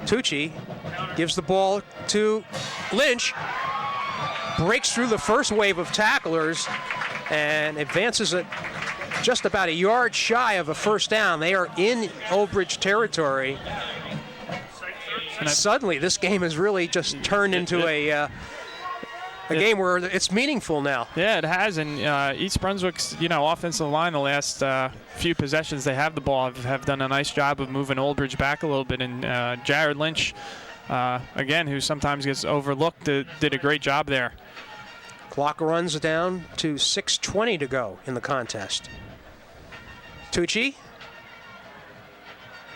Tucci gives the ball to Lynch. Breaks through the first wave of tacklers and advances it just about a yard shy of a first down. They are in Old Bridge territory. And suddenly, this game has really just turned into a game where it's meaningful now. Yeah, it has. And East Brunswick's offensive line, the last few possessions they have the ball, have done a nice job of moving Old Bridge back a little bit. And Jared Lynch, again, who sometimes gets overlooked, did a great job there. Clock runs down to 6:20 to go in the contest. Tucci.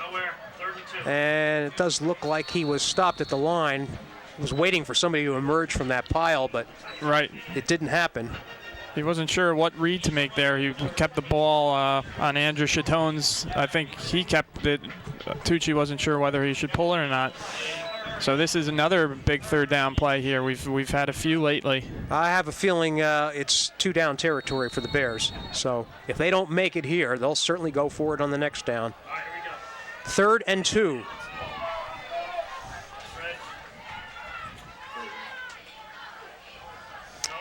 Nowhere, 3rd and 2. And it does look like he was stopped at the line. He was waiting for somebody to emerge from that pile, but it didn't happen. He wasn't sure what read to make there. He kept the ball on Andrew Chatone's. I think he kept it. Tucci wasn't sure whether he should pull it or not. So this is another big 3rd down play here. We've had a few lately. I have a feeling it's 2-down territory for the Bears. So if they don't make it here, they'll certainly go for it on the next down. 3rd and 2.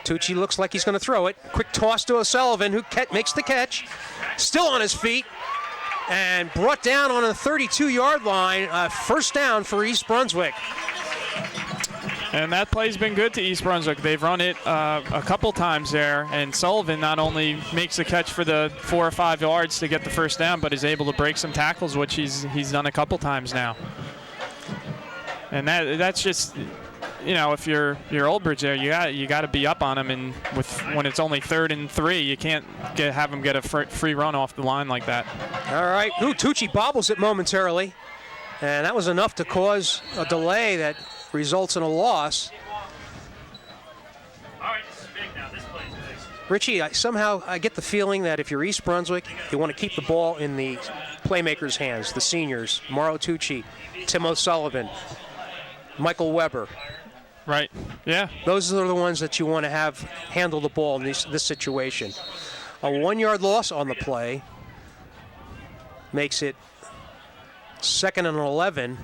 Tucci looks like he's going to throw it. Quick toss to O'Sullivan, who makes the catch. Still on his feet. And brought down on a 32-yard line. First down for East Brunswick. And that play's been good to East Brunswick. They've run it a couple times there, and Sullivan not only makes the catch for the 4 or 5 yards to get the first down, but is able to break some tackles, which he's done a couple times now. And that's just, if you're Old Bridge there, you got to be up on him, and when it's only 3rd and 3, you can't have him get a free run off the line like that. All right, Tucci bobbles it momentarily, and that was enough to cause a delay that results in a loss. All right, this is big now. This play's big. Richie, I get the feeling that if you're East Brunswick, you want to keep the ball in the playmakers' hands, the seniors, Mauro Tucci, Tim O'Sullivan, Michael Weber. Right, yeah. Those are the ones that you want to have handle the ball in this situation. A 1-yard loss on the play makes it 2nd and 11.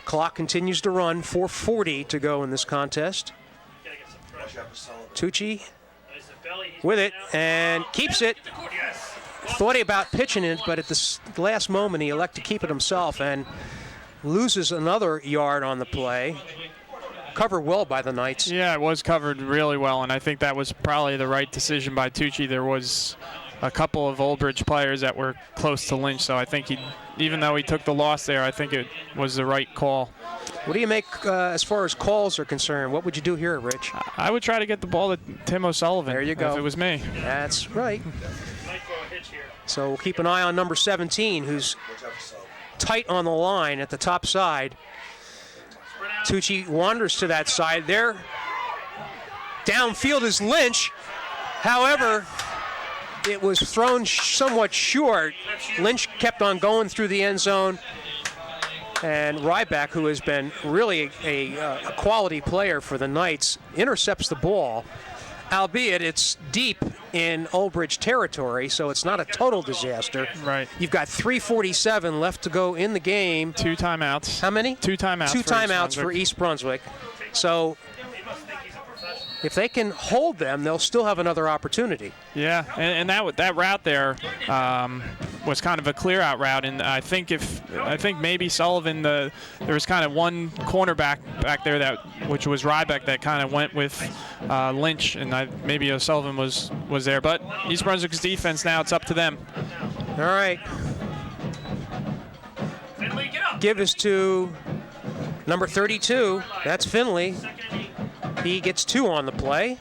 Clock continues to run, 4:40 to go in this contest. Tucci with it and keeps it. Thought about pitching it, but at the last moment he elected to keep it himself and loses another yard on the play. Covered well by the Knights. Yeah, it was covered really well, and I think that was probably the right decision by Tucci. There was a couple of Old Bridge players that were close to Lynch, so I think even though he took the loss there, I think it was the right call. What do you make as far as calls are concerned? What would you do here, Rich? I would try to get the ball to Tim O'Sullivan. There you go. If it was me. That's right. So we'll keep an eye on number 17, who's tight on the line at the top side. Tucci wanders to that side there. Downfield is Lynch. However, it was thrown somewhat short. Lynch kept on going through the end zone. And Ryback, who has been really a quality player for the Knights, intercepts the ball. Albeit it's deep in Old Bridge territory, so it's not a total disaster. Right. You've got 3:47 left to go in the game. 2 timeouts. How many? 2 timeouts. 2 timeouts for East Brunswick. So if they can hold them, they'll still have another opportunity. Yeah, and that route there, was kind of a clear-out route, and I think maybe Sullivan, there was kind of one cornerback back there which was Ryback, that kind of went with Lynch, and maybe O'Sullivan was there. But East Brunswick's defense now, it's up to them. All right. Finley, get up. Give us to number 32. That's Finley. He gets 2 on the play.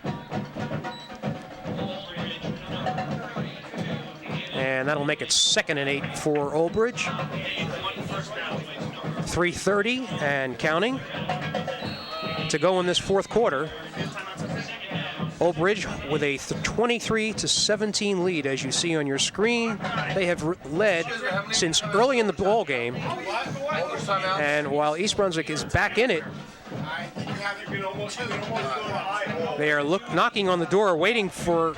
And that'll make it 2nd and 8 for Old Bridge. 3:30 and counting to go in this 4th quarter. Old Bridge with a 23-17 lead, as you see on your screen. They have led since early in the ball game. And while East Brunswick is back in it, they are knocking on the door, waiting for,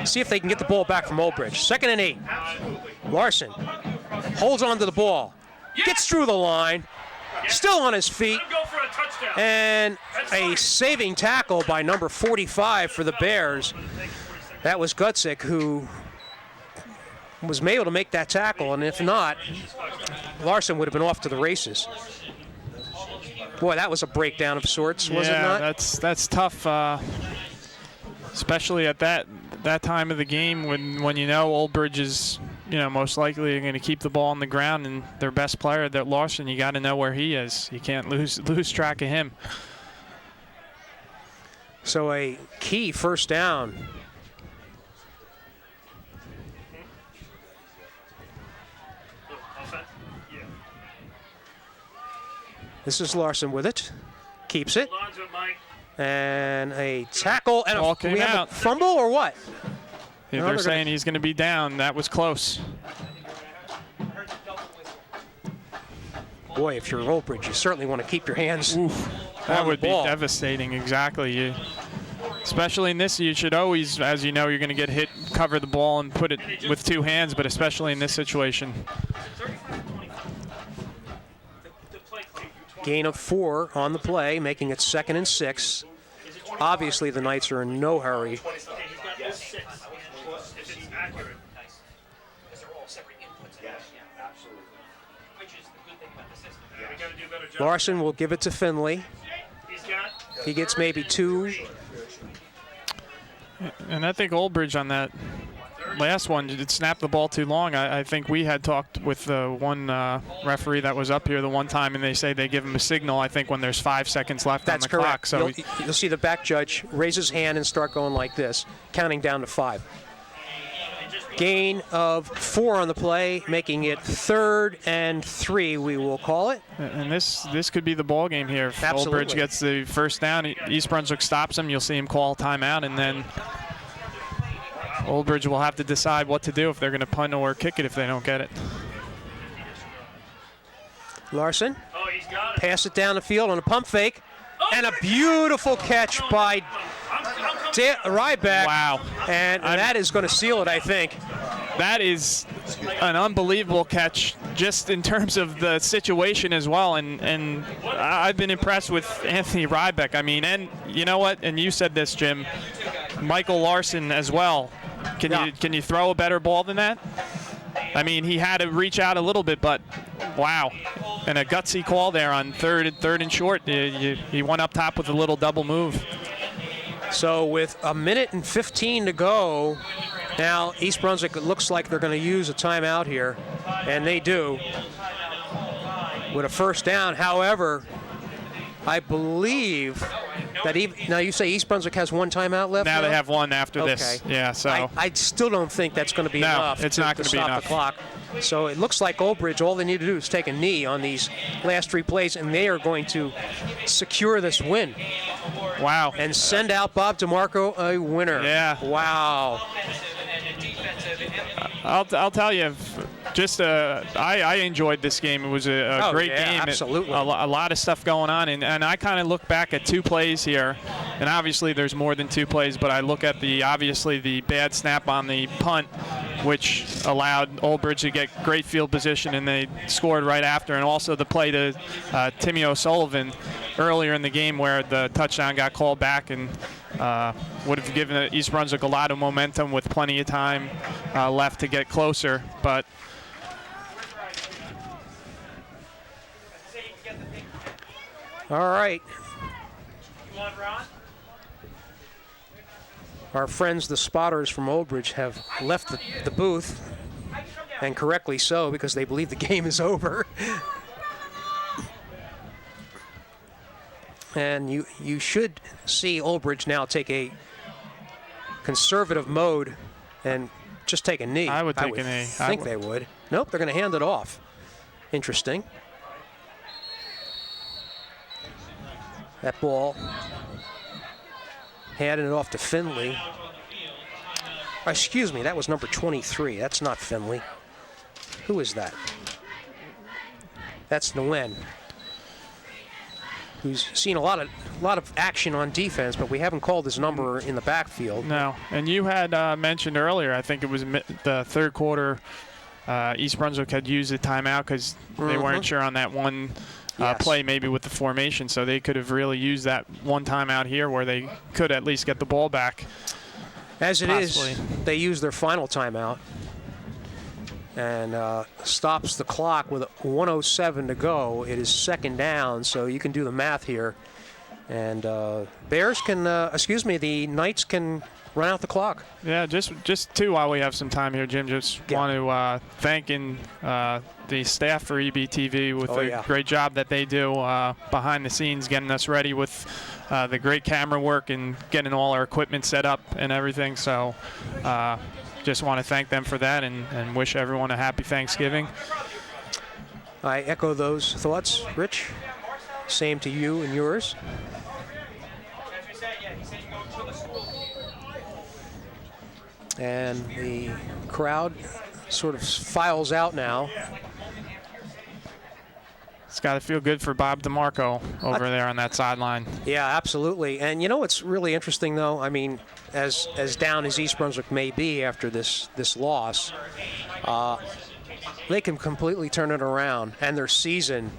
see if they can get the ball back from Old Bridge. 2nd and 8. Larson holds on to the ball, gets through the line, still on his feet, Go for a touchdown. and a saving tackle by number 45 for the Bears. That was Gutzik, who was able to make that tackle, and if not, Larson would have been off to the races. Boy, that was a breakdown of sorts, was it not? Yeah, that's tough, especially at that time of the game when you know Old Bridge is, most likely going to keep the ball on the ground, and their best player, that Larson, you got to know where he is. You can't lose track of him. So a key first down. This is Larson with it. Keeps it. Lines with Mike. And a tackle. And Ball came we have out. a fumble or what? Yeah, they're saying he's going to be down. That was close. Boy, if you're Old Bridge, you certainly want to keep your hands That on would the be ball. devastating, exactly. Especially in this, you should always, as you know, you're going to get hit, cover the ball and put it with 2 hands, but especially in this situation. Gain of 4 on the play, making it 2nd and 6. Obviously, the Knights are in no hurry. Okay, he's got those 6. If it's accurate. We got to do a better job. Larson will give it to Finley. He's got. He gets maybe 2. And I think Old Bridge on that last one, it snapped the ball too long. I think we had talked with the one referee that was up here the one time, and they say they give him a signal, I think, when there's 5 seconds left That's on the correct. clock. So You'll see the back judge raise his hand and start going like this, counting down to 5. Gain of 4 on the play, making it 3rd and 3, we will call it. and this could be the ball game here. If Old Absolutely. Bridge gets the first down, East Brunswick stops him, you'll see him call timeout, and then Old Bridge will have to decide what to do, if they're going to punt or kick it if they don't get it. Larson, Oh, he's got it. pass it down the field on a pump fake, and a beautiful catch by Ryback. Wow. And that is going to seal it, I think. That is an unbelievable catch, just in terms of the situation as well. And I've been impressed with Anthony Ryback. I mean, and you know what? And you said this, Jim. Michael Larson as well. Can you throw a better ball than that? I mean, he had to reach out a little bit, but wow. And a gutsy call there on third and short. He went up top with a little double move. So with 1:15 to go, now East Brunswick, it looks like they're going to use a timeout here, and they do, with a first down. However, I believe that now you say East Brunswick has 1 timeout left? Now they have 1 after this. Okay. Yeah, so. I still don't think that's going to be No, enough it's to, not to going to be stop enough. the clock. So it looks like Old Bridge, all they need to do is take a knee on these last 3 plays, and they are going to secure this win Wow. and send out Bob DeMarco a winner. Yeah. Wow. I'll tell you, I enjoyed this game. It was a Oh, great yeah, game. absolutely. A lot of stuff going on, and I kind of look back at 2 plays here, and obviously there's more than 2 plays, but I look at obviously the bad snap on the punt, which allowed Old Bridge to get great field position, and they scored right after, and also the play to Timmy O'Sullivan earlier in the game where the touchdown got called back, and would have given East Brunswick a lot of momentum with plenty of time left to get closer. But All right. Our friends, the spotters from Old Bridge, have left the booth, and correctly so, because they believe the game is over. And you should see Old Bridge now take a conservative mode and just take a knee. I would take a knee. I think they would. Nope, they're going to hand it off. Interesting. That ball handing it off to Finley. Excuse me, that was number 23. That's not Finley. Who is that? That's Nguyen, who's seen a lot of action on defense, but we haven't called his number in the backfield. No, and you had mentioned earlier, I think it was the third quarter, East Brunswick had used a timeout because they weren't sure on that one play, maybe with the formation, so they could have really used that one timeout here where they could at least get the ball back. As it is, they use their final timeout and stops the clock with 1:07 to go. It is second down, so you can do the math here. And Bears can, the Knights can run out the clock. Yeah, just two while we have some time here, Jim. Just want to thank the staff for EBTV with the great job that they do behind the scenes, getting us ready with the great camera work and getting all our equipment set up and everything. So just want to thank them for that and wish everyone a happy Thanksgiving. I echo those thoughts, Rich. Same to you and yours. And the crowd sort of files out now. It's got to feel good for Bob DeMarco over there on that sideline. Yeah, absolutely. And you know what's really interesting, though? I mean, as down as East Brunswick may be after this loss, they can completely turn it around, and their season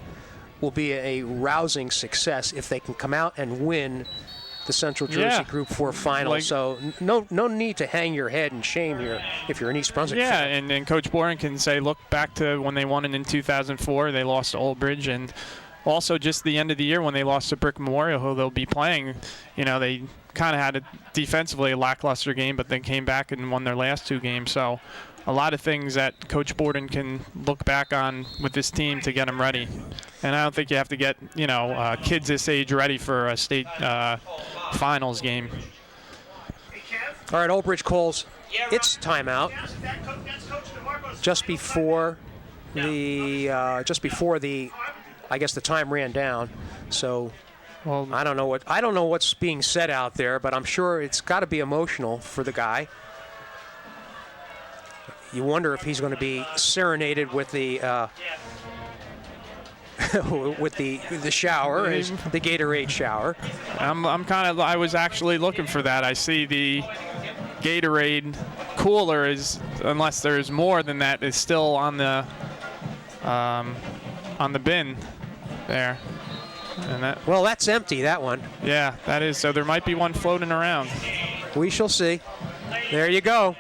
will be a rousing success if they can come out and win the Central Jersey Group 4 final. So no need to hang your head in shame here if you're an East Brunswick fan. And Coach Boren can say, look back to when they won it in 2004. They lost to Old Bridge, and also just the end of the year when they lost to Brick Memorial, who they'll be playing. You know, they kind of had a defensively a lackluster game, but then came back and won their last two games. So a lot of things that Coach Borden can look back on with this team to get them ready. And I don't think you have to get, kids this age ready for a state finals game. All right, Old Bridge calls its timeout just before the, I guess the time ran down. So I don't know what's being said out there, but I'm sure it's got to be emotional for the guy. You wonder if he's going to be serenaded with the with the shower, the Gatorade shower. I was actually looking for that. I see the Gatorade cooler unless there's more than that, is still on the bin there. And that's empty, that one. Yeah, that is. So there might be one floating around. We shall see. There you go.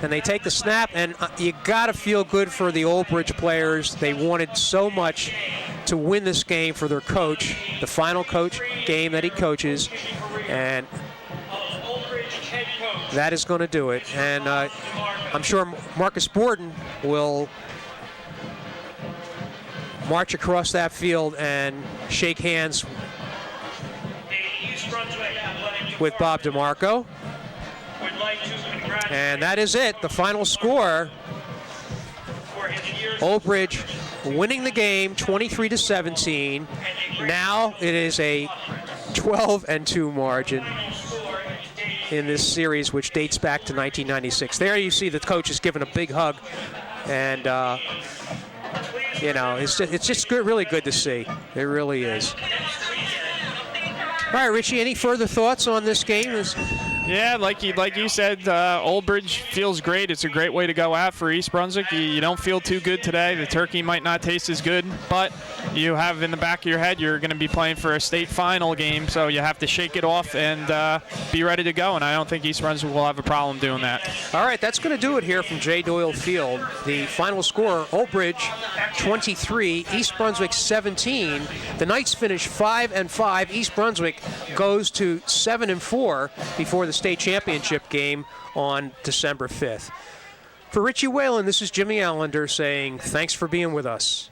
And they take the snap, and you got to feel good for the Old Bridge players. They wanted so much to win this game for their coach, the final game that he coaches, and that is going to do it. And I'm sure Marcus Borden will march across that field and shake hands with Bob DeMarco. And that is it. The final score, Old Bridge winning the game 23-17. Now it is a 12-2 margin in this series, which dates back to 1996. There you see the coach is giving a big hug, and it's just good, really good to see. It really is. All right, Richie, any further thoughts on this game? Yeah, like you said, Old Bridge feels great. It's a great way to go out for East Brunswick. You don't feel too good today. The turkey might not taste as good, but you have in the back of your head you're going to be playing for a state final game, so you have to shake it off and be ready to go, and I don't think East Brunswick will have a problem doing that. All right, that's going to do it here from J. Doyle Field. The final score, Old Bridge 23, East Brunswick 17. The Knights finish 5-5. East Brunswick goes to 7-4 before the state championship game on December 5th. For Richie Whalen, this is Jimmy Allinder saying thanks for being with us.